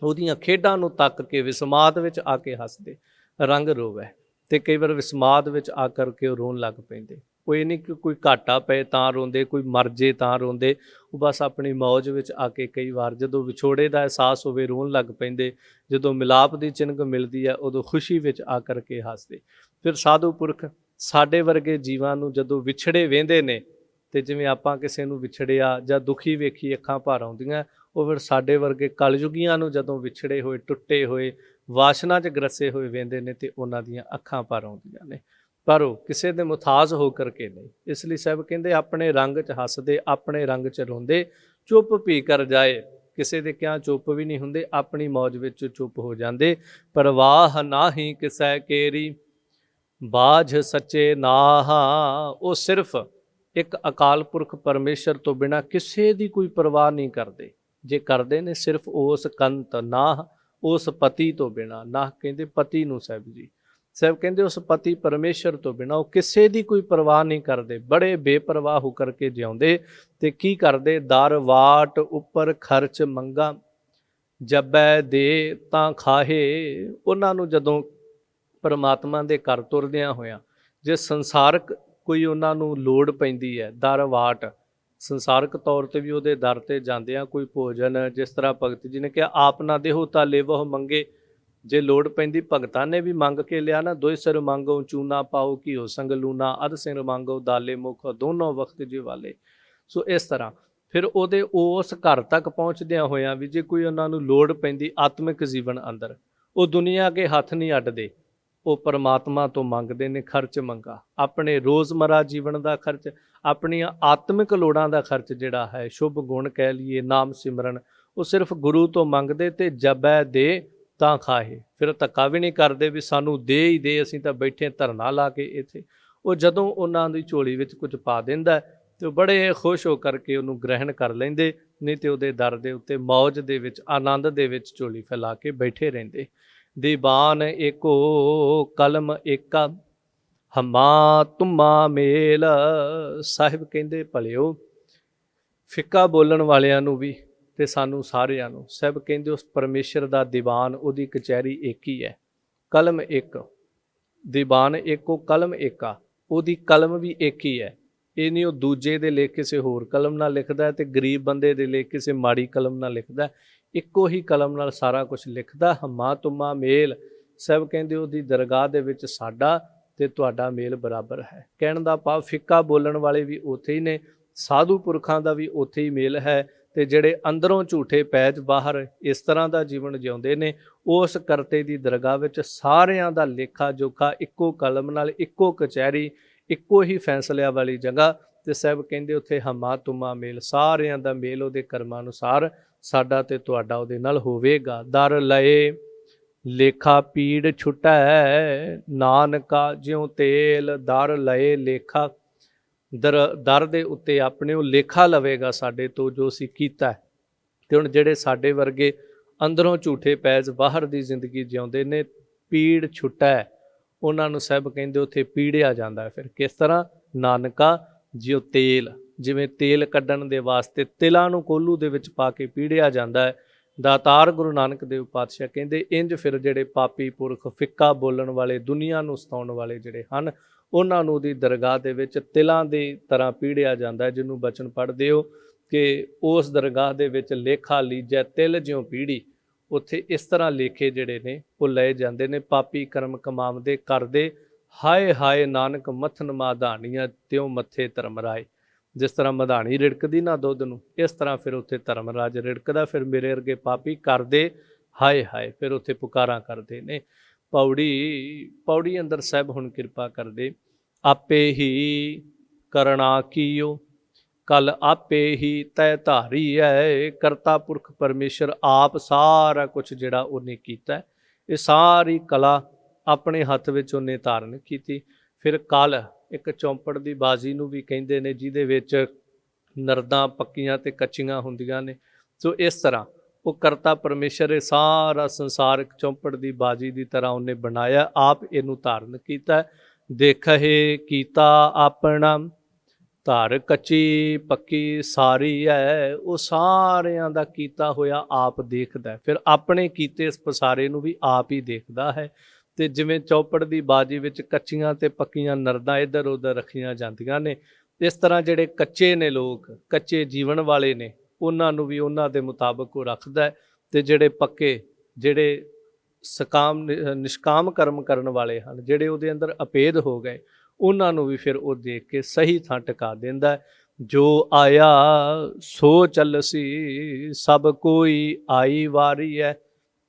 ਉਹਦੀਆਂ ਖੇਡਾਂ ਨੂੰ ਤੱਕ ਕੇ ਵਿਸਮਾਦ ਵਿੱਚ ਆ ਕੇ ਹੱਸਦੇ। ਰੰਗ ਰੋਵੈ, ਤੇ ਕਈ ਵਾਰ ਵਿਸਮਾਦ ਵਿੱਚ ਆ ਕਰਕੇ ਉਹ ਰੋਣ ਲੱਗ ਪੈਂਦੇ। ਉਹ ਇਹ ਨਹੀਂ ਕਿ ਕੋਈ ਘਾਟਾ ਪਏ ਤਾਂ ਰੋਂਦੇ, ਕੋਈ ਮਰ ਜੇ ਤਾਂ ਰੋਂਦੇ। ਉਹ ਬਸ ਆਪਣੀ ਮੌਜ ਵਿੱਚ ਆ ਕੇ ਕਈ ਵਾਰ ਜਦੋਂ ਵਿਛੋੜੇ ਦਾ ਅਹਿਸਾਸ ਹੋਵੇ ਰੋਣ ਲੱਗ ਪੈਂਦੇ। ਜਦੋਂ ਮਿਲਾਪ ਦੀ ਚਿਣਗ ਮਿਲਦੀ ਹੈ ਉਦੋਂ ਖੁਸ਼ੀ ਵਿੱਚ ਆ ਕਰਕੇ ਹੱਸਦੇ। ਫਿਰ ਸਾਧੂ ਪੁਰਖ ਸਾਡੇ ਵਰਗੇ ਜੀਵਾਂ ਨੂੰ ਜਦੋਂ ਵਿਛੜੇ ਵੇਂਦੇ ਨੇ, ਤੇ ਜਿਵੇਂ ਆਪਾਂ ਕਿਸੇ ਨੂੰ ਵਿਛੜਿਆ ਜਾਂ ਦੁਖੀ ਵੇਖੀ ਅੱਖਾਂ ਭਰ ਆਉਂਦੀਆਂ, ਉਹ ਫਿਰ ਸਾਡੇ ਵਰਗੇ ਕਲਯੁਗੀਆਂ ਨੂੰ ਜਦੋਂ ਵਿਛੜੇ ਹੋਏ, ਟੁੱਟੇ ਹੋਏ, ਵਾਸ਼ਨਾ 'ਚ ਗਰਸੇ ਹੋਏ ਵੇਂਦੇ ਨੇ ਤੇ ਉਹਨਾਂ ਦੀਆਂ ਅੱਖਾਂ ਭਰ ਆਉਂਦੀਆਂ ਨੇ। ਪਰ ਉਹ ਕਿਸੇ ਦੇ ਮੁਥਾਜ ਹੋ ਕਰਕੇ ਨਹੀਂ। ਇਸ ਲਈ ਸਾਹਿਬ ਕਹਿੰਦੇ ਆਪਣੇ ਰੰਗ 'ਚ ਹੱਸਦੇ, ਆਪਣੇ ਰੰਗ 'ਚ ਰੋਂਦੇ, ਚੁੱਪ ਭੀ ਕਰ ਜਾਏ। ਕਿਸੇ ਦੇ ਕਿਆ ਚੁੱਪ ਵੀ ਨਹੀਂ ਹੁੰਦੇ, ਆਪਣੀ ਮੌਜ ਵਿੱਚ ਚੁੱਪ ਹੋ ਜਾਂਦੇ। ਪਰਵਾਹ ਨਾਹੀਂ ਕਿਸੈ ਕੇਰੀ, ਬਾਝ ਸੱਚੇ ਨਾਹਾ। ਉਹ ਸਿਰਫ ਇੱਕ ਅਕਾਲ ਪੁਰਖ ਪਰਮੇਸ਼ਰ ਤੋਂ ਬਿਨਾਂ ਕਿਸੇ ਦੀ ਕੋਈ ਪਰਵਾਹ ਨਹੀਂ ਕਰਦੇ। ਜੇ ਕਰਦੇ ਨੇ ਸਿਰਫ ਉਸ ਕੰਤ ਨਾਹ, ਉਸ ਪਤੀ ਤੋਂ ਬਿਨਾਂ। ਨਾਹ ਕਹਿੰਦੇ ਪਤੀ ਨੂੰ ਸਾਹਿਬ ਜੀ। ਸਾਹਿਬ ਕਹਿੰਦੇ ਉਸ ਪਤੀ ਪਰਮੇਸ਼ਰ ਤੋਂ ਬਿਨਾਂ ਉਹ ਕਿਸੇ ਦੀ ਕੋਈ ਪਰਵਾਹ ਨਹੀਂ ਕਰਦੇ। ਬੜੇ ਬੇਪਰਵਾਹ ਹੋ ਕਰਕੇ ਜਿਉਂਦੇ। ਤੇ ਕੀ ਕਰਦੇ? ਦਰ ਵਾਟ ਉੱਪਰ ਖਰਚ ਮੰਗਾ, ਜਬੈ ਦੇ ਤਾਂ ਖਾਹੇ। ਉਹਨਾਂ ਨੂੰ ਜਦੋਂ ਪਰਮਾਤਮਾ ਦੇ ਘਰ ਤੁਰਦਿਆਂ ਹੋਇਆਂ ਜੇ ਸੰਸਾਰਕ ਕੋਈ ਉਹਨਾਂ ਨੂੰ ਲੋੜ ਪੈਂਦੀ ਹੈ, ਦਰ ਵਾਟ ਸੰਸਾਰਕ ਤੌਰ ਤੇ ਵੀ ਉਹਦੇ ਦਰ ਤੇ ਜਾਂਦਿਆਂ ਕੋਈ ਭੋਜਨ, ਜਿਸ ਤਰ੍ਹਾਂ ਭਗਤ ਜੀ ਨੇ ਕਿਹਾ ਆਪ ਨਾ ਦੇਹੋ ਤਾਂ ਲੇਵਹੁ ਮੰਗੇ। ਜੇ ਲੋੜ ਪੈਂਦੀ ਭਗਤਾਂ ਨੇ ਵੀ ਮੰਗ ਕੇ ਲਿਆ ਨਾ, ਦੋਇ ਸਿਰ ਮੰਗੋ ਚੂਨਾ ਪਾਓ, ਘਿਓ ਸੰਗ ਲੂਣਾ, ਅਧ ਸਿਰ ਮੰਗੋ ਦਾਲੇ ਮੁਖ, ਦੋਨੋਂ ਵਕਤ ਜੇ ਵਾਲੇ। ਸੋ ਇਸ ਤਰ੍ਹਾਂ ਫਿਰ ਉਹਦੇ ਉਸ ਘਰ ਤੱਕ ਪਹੁੰਚਦਿਆਂ ਹੋਇਆਂ ਵੀ ਜੇ ਕੋਈ ਉਹਨਾਂ ਨੂੰ ਲੋੜ ਪੈਂਦੀ ਆਤਮਿਕ ਜੀਵਨ ਅੰਦਰ, ਉਹ ਦੁਨੀਆ ਅੱਗੇ ਹੱਥ ਨਹੀਂ ਅੱਡਦੇ। ਉਹ ਪਰਮਾਤਮਾ ਤੋਂ ਮੰਗਦੇ ਨੇ ਖਰਚ ਮੰਗਾ। ਆਪਣੇ ਰੋਜ਼ਮਰਾ ਜੀਵਨ ਦਾ ਖਰਚ, ਆਪਣੀਆਂ ਆਤਮਿਕ ਲੋੜਾਂ ਦਾ ਖਰਚ ਜਿਹੜਾ ਹੈ, ਸ਼ੁਭ ਗੁਣ ਕਹਿ ਲਈਏ, ਨਾਮ ਸਿਮਰਨ, ਉਹ ਸਿਰਫ ਗੁਰੂ ਤੋਂ ਮੰਗਦੇ। ਤੇ ਜਬੈ ਦੇ ਤਾਂ ਖਾਹੇ, ਫਿਰ ਧੱਕਾ ਵੀ ਨਹੀਂ ਕਰਦੇ ਵੀ ਸਾਨੂੰ ਦੇ ਹੀ ਦੇ, ਅਸੀਂ ਤਾਂ ਬੈਠੇ ਧਰਨਾ ਲਾ ਕੇ ਇੱਥੇ। ਉਹ ਜਦੋਂ ਉਹਨਾਂ ਦੀ ਝੋਲੀ ਵਿੱਚ ਕੁਝ ਪਾ ਦਿੰਦਾ ਤੇ ਉਹ ਬੜੇ ਖੁਸ਼ ਹੋ ਕਰਕੇ ਉਹਨੂੰ ਗ੍ਰਹਿਣ ਕਰ ਲੈਂਦੇ। ਨਹੀਂ ਤੇ ਉਹਦੇ ਦਰ ਦੇ ਉੱਤੇ ਮੌਜ ਦੇ ਵਿੱਚ, ਆਨੰਦ ਦੇ ਵਿੱਚ ਝੋਲੀ ਫੈਲਾ ਕੇ ਬੈਠੇ ਰਹਿੰਦੇ। ਦੀਵਾਨ ਏਕੋ ਕਲਮ ਏਕਾ, ਹਮਾ ਤੁਮਾ ਮੇਲ। ਸਾਹਿਬ ਕਹਿੰਦੇ ਭਲਿਓ ਫਿੱਕਾ ਬੋਲਣ ਵਾਲਿਆਂ ਨੂੰ ਵੀ ਤੇ ਸਾਨੂੰ ਸਾਰਿਆਂ ਨੂੰ। ਸਾਹਿਬ ਕਹਿੰਦੇ ਉਸ ਪਰਮੇਸ਼ਰ ਦਾ ਦੀਵਾਨ, ਉਹਦੀ ਕਚਹਿਰੀ ਇੱਕ ਹੀ ਹੈ। ਕਲਮ ਇੱਕ, ਦੀਵਾਨ ਏਕੋ ਕਲਮ ਏਕਾ, ਉਹਦੀ ਕਲਮ ਵੀ ਇੱਕ ਹੀ ਹੈ। ਇਹ ਨਹੀਂ ਉਹ ਦੂਜੇ ਦੇ ਲਿਖ ਕਿਸੇ ਹੋਰ ਕਲਮ ਨਾਲ ਲਿਖਦਾ ਤੇ ਗਰੀਬ ਬੰਦੇ ਦੇ ਲਿਖ ਕਿਸੇ ਮਾੜੀ ਕਲਮ ਨਾਲ ਲਿਖਦਾ। ਇੱਕੋ ਹੀ ਕਲਮ ਨਾਲ ਸਾਰਾ ਕੁਝ ਲਿਖਦਾ। ਹਮਾ ਤੁਮਾ ਮੇਲ, ਸਭ ਕਹਿੰਦੇ ਉਹਦੀ ਦਰਗਾਹ ਦੇ ਵਿੱਚ ਸਾਡਾ ਤੇ ਤੁਹਾਡਾ ਮੇਲ ਬਰਾਬਰ ਹੈ। ਕਹਿਣ ਦਾ ਭਾਵ ਫਿੱਕਾ ਬੋਲਣ ਵਾਲੇ ਵੀ ਉੱਥੇ ਹੀ ਨੇ, ਸਾਧੂ ਪੁਰਖਾਂ ਦਾ ਵੀ ਉੱਥੇ ਹੀ ਮੇਲ ਹੈ, ਤੇ ਜਿਹੜੇ ਅੰਦਰੋਂ ਝੂਠੇ ਪੈਚ ਬਾਹਰ ਇਸ ਤਰ੍ਹਾਂ ਦਾ ਜੀਵਨ ਜਿਉਂਦੇ ਨੇ, ਉਸ ਕਰਤੇ ਦੀ ਦਰਗਾਹ ਵਿੱਚ ਸਾਰਿਆਂ ਦਾ ਲੇਖਾ ਜੋਖਾ ਇੱਕੋ ਕਲਮ ਨਾਲ, ਇੱਕੋ ਕਚਹਿਰੀ, ਇੱਕੋ ਹੀ ਫੈਸਲਿਆਂ ਵਾਲੀ ਜਗ੍ਹਾ। ਤੇ ਸਭ ਕਹਿੰਦੇ ਉੱਥੇ ਹਮਾ ਤੁਮਾ ਮੇਲ, ਸਾਰਿਆਂ ਦਾ ਮੇਲ ਉਹਦੇ ਕਰਮਾਂ ਅਨੁਸਾਰ ਸਾਡਾ ਤੇ ਤੁਹਾਡਾ ਉਹਦੇ ਨਾਲ ਹੋਵੇਗਾ। ਦਰ ਲਏ ਲੇਖਾ ਪੀੜ ਛੁਟੈ, ਨਾਨਕਾ ਜਿਉ ਤੇਲ। ਦਰ ਲਏ ਲੇਖਾ, ਦਰ ਦੇ ਉੱਤੇ ਆਪਣੇ ਉਹ ਲੇਖਾ ਲਵੇਗਾ ਸਾਡੇ ਤੋਂ ਜੋ ਅਸੀਂ ਕੀਤਾ। ਤੇ ਹੁਣ ਜਿਹੜੇ ਸਾਡੇ ਵਰਗੇ ਅੰਦਰੋਂ ਝੂਠੇ ਪੈਜ ਬਾਹਰ ਦੀ ਜ਼ਿੰਦਗੀ ਜਿਉਂਦੇ ਨੇ, ਪੀੜ ਛੁਟੈ, ਉਹਨਾਂ ਨੂੰ ਸਭ ਕਹਿੰਦੇ ਉੱਥੇ ਪੀੜਿਆ ਜਾਂਦਾ। ਫਿਰ ਕਿਸ ਤਰ੍ਹਾਂ? ਨਾਨਕਾ ਜਿਉ ਤੇਲ, ਜਿਵੇਂ ਤੇਲ ਕੱਢਣ ਦੇ ਵਾਸਤੇ ਤਿਲਾਂ ਨੂੰ ਕੋਹਲੂ ਦੇ ਵਿੱਚ ਪਾ ਕੇ ਪੀੜਿਆ ਜਾਂਦਾ ਹੈ। ਦਾਤਾਰ ਗੁਰੂ ਨਾਨਕ ਦੇਵ ਪਾਤਸ਼ਾਹ ਕਹਿੰਦੇ ਇੰਜ ਫਿਰ ਜਿਹੜੇ ਪਾਪੀ ਪੁਰਖ, ਫਿੱਕਾ ਬੋਲਣ ਵਾਲੇ, ਦੁਨੀਆ ਨੂੰ ਸਤਾਉਣ ਵਾਲੇ ਜਿਹੜੇ ਹਨ, ਉਹਨਾਂ ਨੂੰ ਉਹਦੀ ਦਰਗਾਹ ਦੇ ਵਿੱਚ ਤਿਲਾਂ ਦੀ ਤਰ੍ਹਾਂ ਪੀੜਿਆ ਜਾਂਦਾ ਹੈ। ਜਿਹਨੂੰ ਬਚਨ ਪੜ੍ਹਦੇ ਹੋ ਕਿ ਉਸ ਦਰਗਾਹ ਦੇ ਵਿੱਚ ਲੇਖਾ ਲੀਜੈ ਤਿਲ ਜਿਉ ਪੀੜੀ, ਉੱਥੇ ਇਸ ਤਰ੍ਹਾਂ ਲੇਖੇ ਜਿਹੜੇ ਨੇ ਉਹ ਲਏ ਜਾਂਦੇ ਨੇ। ਪਾਪੀ ਕਰਮ ਕਮਾਵਦੇ ਕਰਦੇ, ਹਾਏ ਹਾਏ ਨਾਨਕ ਮੱਥਨ ਮਾਧਾਨੀਆਂ ਤਿਉ ਮੱਥੇ ਧਰਮ ਰਾਏ। ਜਿਸ ਤਰ੍ਹਾਂ ਮਧਾਣੀ ਰਿੜਕਦੀ ਨਾ ਦੁੱਧ ਨੂੰ, ਇਸ ਤਰ੍ਹਾਂ ਫਿਰ ਉੱਥੇ ਧਰਮਰਾਜ ਰਿੜਕਦਾ। ਫਿਰ ਮੇਰੇ ਵਰਗੇ ਪਾਪੀ ਕਰਦੇ ਹਾਏ ਹਾਏ, ਫਿਰ ਉੱਥੇ ਪੁਕਾਰਾਂ ਕਰਦੇ ਨੇ। ਪੌੜੀ ਅੰਦਰ ਸਾਹਿਬ ਹੁਣ ਕਿਰਪਾ ਕਰਦੇ, ਆਪੇ ਹੀ ਕਰਣਾ ਕੀਓ ਕਲ ਆਪੇ ਹੀ ਤੈ ਧਾਰੀ ਹੈ। ਕਰਤਾ ਪੁਰਖ ਪਰਮੇਸ਼ਰ ਆਪ ਸਾਰਾ ਕੁਛ ਜਿਹੜਾ ਉਹਨੇ ਕੀਤਾ, ਇਹ ਸਾਰੀ ਕਲਾ ਆਪਣੇ ਹੱਥ ਵਿੱਚ ਉਹਨੇ ਧਾਰਨ ਕੀਤੀ। ਫਿਰ ਕਲ ਇੱਕ ਚੌਂਪੜ ਦੀ ਬਾਜ਼ੀ ਨੂੰ ਵੀ ਕਹਿੰਦੇ ਨੇ, ਜਿਹਦੇ ਵਿੱਚ ਨਰਦਾਂ ਪੱਕੀਆਂ ਤੇ ਕੱਚੀਆਂ ਹੁੰਦੀਆਂ ਨੇ। ਸੋ ਇਸ ਤਰ੍ਹਾਂ ਉਹ ਕਰਤਾ ਪਰਮੇਸ਼ਰ ਇਹ ਸਾਰਾ ਸੰਸਾਰ ਇੱਕ ਚੌਂਪੜ ਦੀ ਬਾਜ਼ੀ ਦੀ ਤਰ੍ਹਾਂ ਉਹਨੇ ਬਣਾਇਆ, ਆਪ ਇਹਨੂੰ ਧਾਰਨ ਕੀਤਾ। ਦੇਖੇ ਕੀਤਾ ਆਪਣਾ ਧਰ ਕੱਚੀ ਪੱਕੀ ਸਾਰੀ ਹੈ, ਉਹ ਸਾਰਿਆਂ ਦਾ ਕੀਤਾ ਹੋਇਆ ਆਪ ਦੇਖਦਾ। ਫਿਰ ਆਪਣੇ ਕੀਤੇ ਇਸ ਪਸਾਰੇ ਨੂੰ ਵੀ ਆਪ ਹੀ ਦੇਖਦਾ ਹੈ। ਤੇ ਜਿਵੇਂ ਚੌਪੜ ਦੀ ਬਾਜੀ ਵਿੱਚ ਕੱਚੀਆਂ ਤੇ ਪੱਕੀਆਂ ਨਰਦਾਂ ਇੱਧਰ ਉੱਧਰ ਰੱਖੀਆਂ ਜਾਂਦੀਆਂ ਨੇ, ਇਸ ਤਰ੍ਹਾਂ ਜਿਹੜੇ ਕੱਚੇ ਨੇ ਲੋਕ, ਕੱਚੇ ਜੀਵਨ ਵਾਲੇ ਨੇ, ਉਹਨਾਂ ਨੂੰ ਵੀ ਉਹਨਾਂ ਦੇ ਮੁਤਾਬਕ ਉਹ ਰੱਖਦਾ। ਤੇ ਜਿਹੜੇ ਪੱਕੇ, ਜਿਹੜੇ ਨਿਸ਼ਕਾਮ ਕਰਮ ਕਰਨ ਵਾਲੇ ਹਨ, ਜਿਹੜੇ ਉਹਦੇ ਅੰਦਰ ਅਪੇਧ ਹੋ ਗਏ, ਉਹਨਾਂ ਨੂੰ ਵੀ ਫਿਰ ਉਹ ਦੇਖ ਕੇ ਸਹੀ ਥਾਂ ਟਿਕਾ ਦਿੰਦਾ। ਜੋ ਆਇਆ ਸੋ ਚੱਲਸੀ, ਸਭ ਕੋਈ ਆਈ ਵਾਰੀ ਹੈ।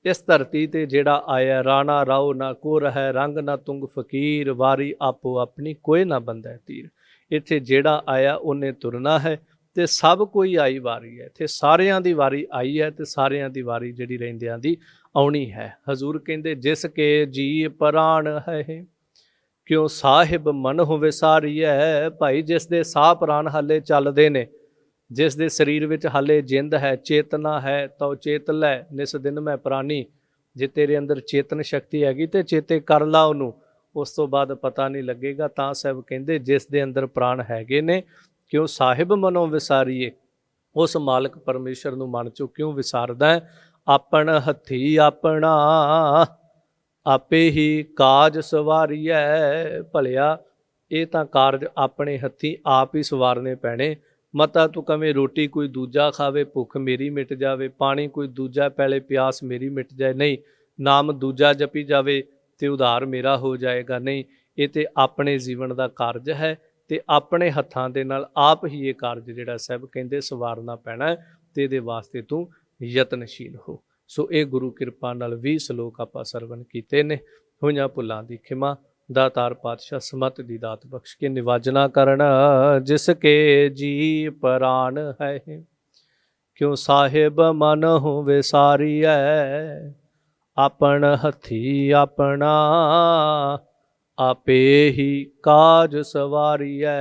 ਇਸ ਧਰਤੀ ਤੇ ਜਿਹੜਾ ਆਇਆ, ਰਾਣਾ ਰਾਓ ਨਾ ਕੋ ਰਹਿ, ਰੰਗ ਨਾ ਤੁੰਗ ਫਕੀਰ, ਵਾਰੀ ਆਪੋ ਆਪਣੀ ਕੋਈ ਨਾ ਬੰਦਾ ਤੀਰ। ਇੱਥੇ ਜਿਹੜਾ ਆਇਆ ਉਹਨੇ ਤੁਰਨਾ ਹੈ, ਤੇ ਸਭ ਕੋਈ ਆਈ ਵਾਰੀ ਹੈ। ਇੱਥੇ ਸਾਰਿਆਂ ਦੀ ਵਾਰੀ ਆਈ ਹੈ, ਤੇ ਸਾਰਿਆਂ ਦੀ ਵਾਰੀ ਜਿਹੜੀ ਰਹਿੰਦਿਆਂ ਦੀ ਆਉਣੀ ਹੈ। ਹਜ਼ੂਰ ਕਹਿੰਦੇ ਜਿਸ ਕੇ ਜੀ ਪ੍ਰਾਣ ਹੈ, ਕਿਉਂ ਸਾਹਿਬ ਮਨ ਹੋਵੇ ਸਾਰੀ ਹੈ। ਭਾਈ ਜਿਸ ਦੇ ਸਾਹ ਪ੍ਰਾਣ ਹਾਲੇ ਚੱਲਦੇ ਨੇ, ਜਿਸ ਦੇ ਸਰੀਰ ਵਿੱਚ ਹਾਲੇ ਜਿੰਦ ਹੈ, ਚੇਤਨਾ ਹੈ, ਤਾਂ ਚੇਤ ਲੈ ਨਿਸ ਦਿਨ ਮੈਂ ਪ੍ਰਾਨੀ। ਜੇ ਤੇਰੇ ਅੰਦਰ ਚੇਤਨ ਸ਼ਕਤੀ ਹੈਗੀ ਤੇ ਚੇਤੇ ਕਰ ਲਾ ਉਹਨੂੰ, ਉਸ ਤੋਂ ਬਾਅਦ ਪਤਾ ਨਹੀਂ ਲੱਗੇਗਾ। ਤਾਂ ਸਾਹਿਬ ਕਹਿੰਦੇ ਜਿਸ ਦੇ ਅੰਦਰ ਪ੍ਰਾਣ ਹੈਗੇ ਨੇ, ਕਿਉਂ ਸਾਹਿਬ ਮਨੋਂ ਵਿਸਾਰੀਏ, ਉਸ ਮਾਲਕ ਪਰਮੇਸ਼ਰ ਨੂੰ ਮਨ ਚੋਂ ਕਿਉਂ ਵਿਸਾਰਦਾ ਹੈ। ਆਪਣ ਹੱਥੀ ਆਪਣਾ ਆਪੇ ਹੀ ਕਾਜ ਸਵਾਰੀਐ, ਭਲਿਆ ਇਹ ਤਾਂ ਕਾਰਜ ਆਪਣੇ ਹੱਥੀਂ ਆਪ ਹੀ ਸਵਾਰਨੇ ਪੈਣੇ। ਮਤਾ ਤੂੰ ਕਵੇਂ ਰੋਟੀ ਕੋਈ ਦੂਜਾ ਖਾਵੇ, ਭੁੱਖ ਮੇਰੀ ਮਿਟ ਜਾਵੇ, ਪਾਣੀ ਕੋਈ ਦੂਜਾ ਪੈਲੇ, ਪਿਆਸ ਮੇਰੀ ਮਿਟ ਜਾਏ। ਨਹੀਂ, ਨਾਮ ਦੂਜਾ ਜਪੀ ਜਾਵੇ ਤੇ ਉਧਾਰ ਮੇਰਾ ਹੋ ਜਾਏਗਾ। ਨਹੀਂ, ਇਹ ਤੇ ਆਪਣੇ ਜੀਵਨ ਦਾ ਕਾਰਜ ਹੈ, ਤੇ ਆਪਣੇ ਹੱਥਾਂ ਦੇ ਨਾਲ ਆਪ ਹੀ ਇਹ ਕਾਰਜ ਜਿਹੜਾ ਸਾਹਿਬ ਕਹਿੰਦੇ ਸਵਾਰਨਾ ਪੈਣਾ, ਤੇ ਇਹਦੇ ਵਾਸਤੇ ਤੂੰ ਯਤਨਸ਼ੀਲ ਹੋ। ਸੋ ਇਹ ਗੁਰੂ ਕਿਰਪਾ ਨਾਲ 20 ਸ਼ਲੋਕ ਆਪਾਂ ਸਰਵਣ ਕੀਤੇ ਨੇ। ਹੋਈਆਂ ਭੁੱਲਾਂ ਦੀ ਖਿਮਾ, ਦਾਤਾਰ ਪਾਤਸ਼ਾਹ ਸਮਤ ਦੀ ਦਾਤ ਬਖਸ਼ ਕੇ ਨਿਵਾਜਨਾ ਕਰਨ। ਜਿਸ ਕੇ ਜੀ ਪ੍ਰਾਣ ਹੈ, ਕਿਉਂ ਸਾਹਿਬ ਮਨ ਹੋਵੇ ਸਾਰੀਐ, ਆਪਣ ਹੱਥੀ ਆਪਣਾ ਆਪੇ ਹੀ ਕਾਜ ਸਵਾਰੀਐ।